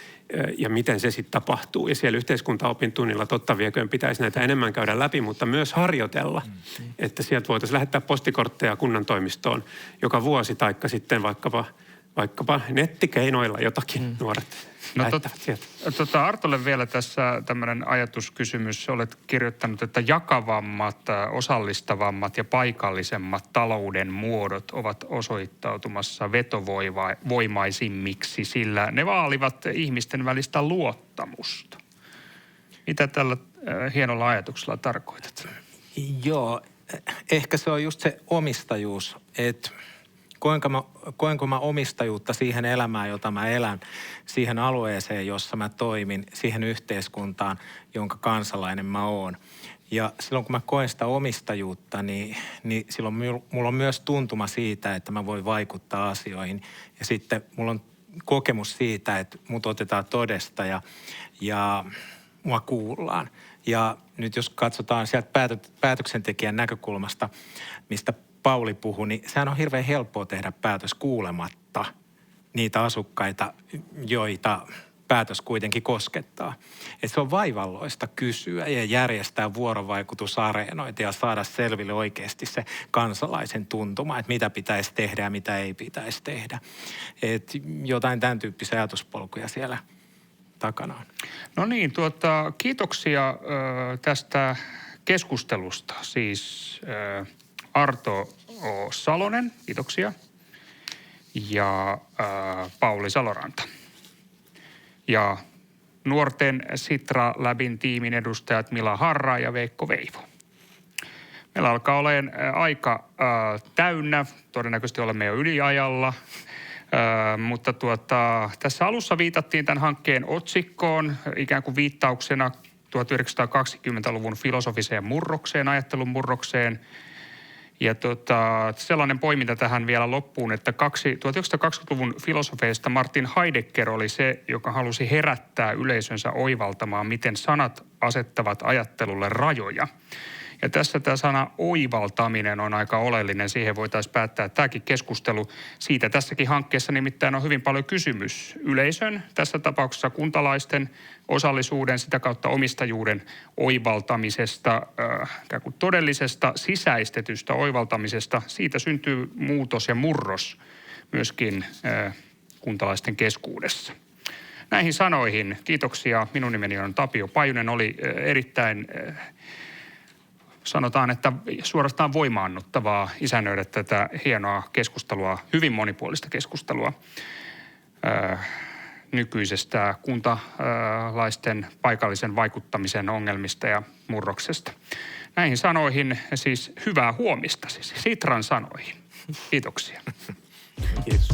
ja miten se sitten tapahtuu. Ja siellä yhteiskuntaopintunnilla totta vieköön pitäisi näitä enemmän käydä läpi, mutta myös harjoitella. Että sieltä voitaisiin lähettää postikortteja kunnantoimistoon joka vuosi, taikka sitten vaikkapa nettikeinoilla jotakin nuoret. No Artolle vielä tässä tämmöinen ajatuskysymys. Olet kirjoittanut, että jakavammat, osallistavammat ja paikallisemmat talouden muodot ovat osoittautumassa vetovoimaisimmiksi, sillä ne vaalivat ihmisten välistä luottamusta. Mitä tällä hienolla ajatuksella tarkoitat? Joo, ehkä se on just se omistajuus, että koenko mä omistajuutta siihen elämään, jota mä elän, siihen alueeseen, jossa mä toimin, siihen yhteiskuntaan, jonka kansalainen mä oon. Ja silloin kun mä koen sitä omistajuutta, niin silloin mulla on myös tuntuma siitä, että mä voin vaikuttaa asioihin. Ja sitten mulla on kokemus siitä, että mut otetaan todesta ja mua kuullaan. Ja nyt jos katsotaan sieltä päätöksentekijän näkökulmasta, mistä Pauli puhui, niin sehän on hirveän helppoa tehdä päätös kuulematta niitä asukkaita, joita päätös kuitenkin koskettaa. Et se on vaivalloista kysyä ja järjestää vuorovaikutusareenoita ja saada selville oikeasti se kansalaisen tuntuma, että mitä pitäisi tehdä ja mitä ei pitäisi tehdä. Et jotain tämän tyyppisiä ajatuspolkuja siellä takana on. No niin, kiitoksia tästä keskustelusta. Siis Arto Salonen, kiitoksia, ja Pauli Saloranta. Ja nuorten Sitra Labin tiimin edustajat Mila Harra ja Veikko Veivo. Meillä alkaa olemaan aika täynnä, todennäköisesti olemme jo yliajalla, mutta tässä alussa viitattiin tämän hankkeen otsikkoon ikään kuin viittauksena 1920-luvun filosofiseen murrokseen, ajattelun murrokseen. Ja sellainen poiminta tähän vielä loppuun, että 1920-luvun filosofeista Martin Heidegger oli se, joka halusi herättää yleisönsä oivaltamaan, miten sanat asettavat ajattelulle rajoja. Ja tässä tämä sana oivaltaminen on aika oleellinen. Siihen voitaisiin päättää tämäkin keskustelu. Siitä tässäkin hankkeessa nimittäin on hyvin paljon kysymys yleisön, tässä tapauksessa kuntalaisten osallisuuden, sitä kautta omistajuuden oivaltamisesta, ikään kuin todellisesta sisäistetystä oivaltamisesta. Siitä syntyy muutos ja murros myöskin kuntalaisten keskuudessa. Näihin sanoihin kiitoksia. Minun nimeni on Tapio Pajunen. Oli erittäin sanotaan, että suorastaan voimaannuttavaa isännöidä tätä hienoa keskustelua, hyvin monipuolista keskustelua nykyisestä kuntalaisten paikallisen vaikuttamisen ongelmista ja murroksesta. Näihin sanoihin siis hyvää huomista, siis Sitran sanoihin. Kiitoksia. Kiitos.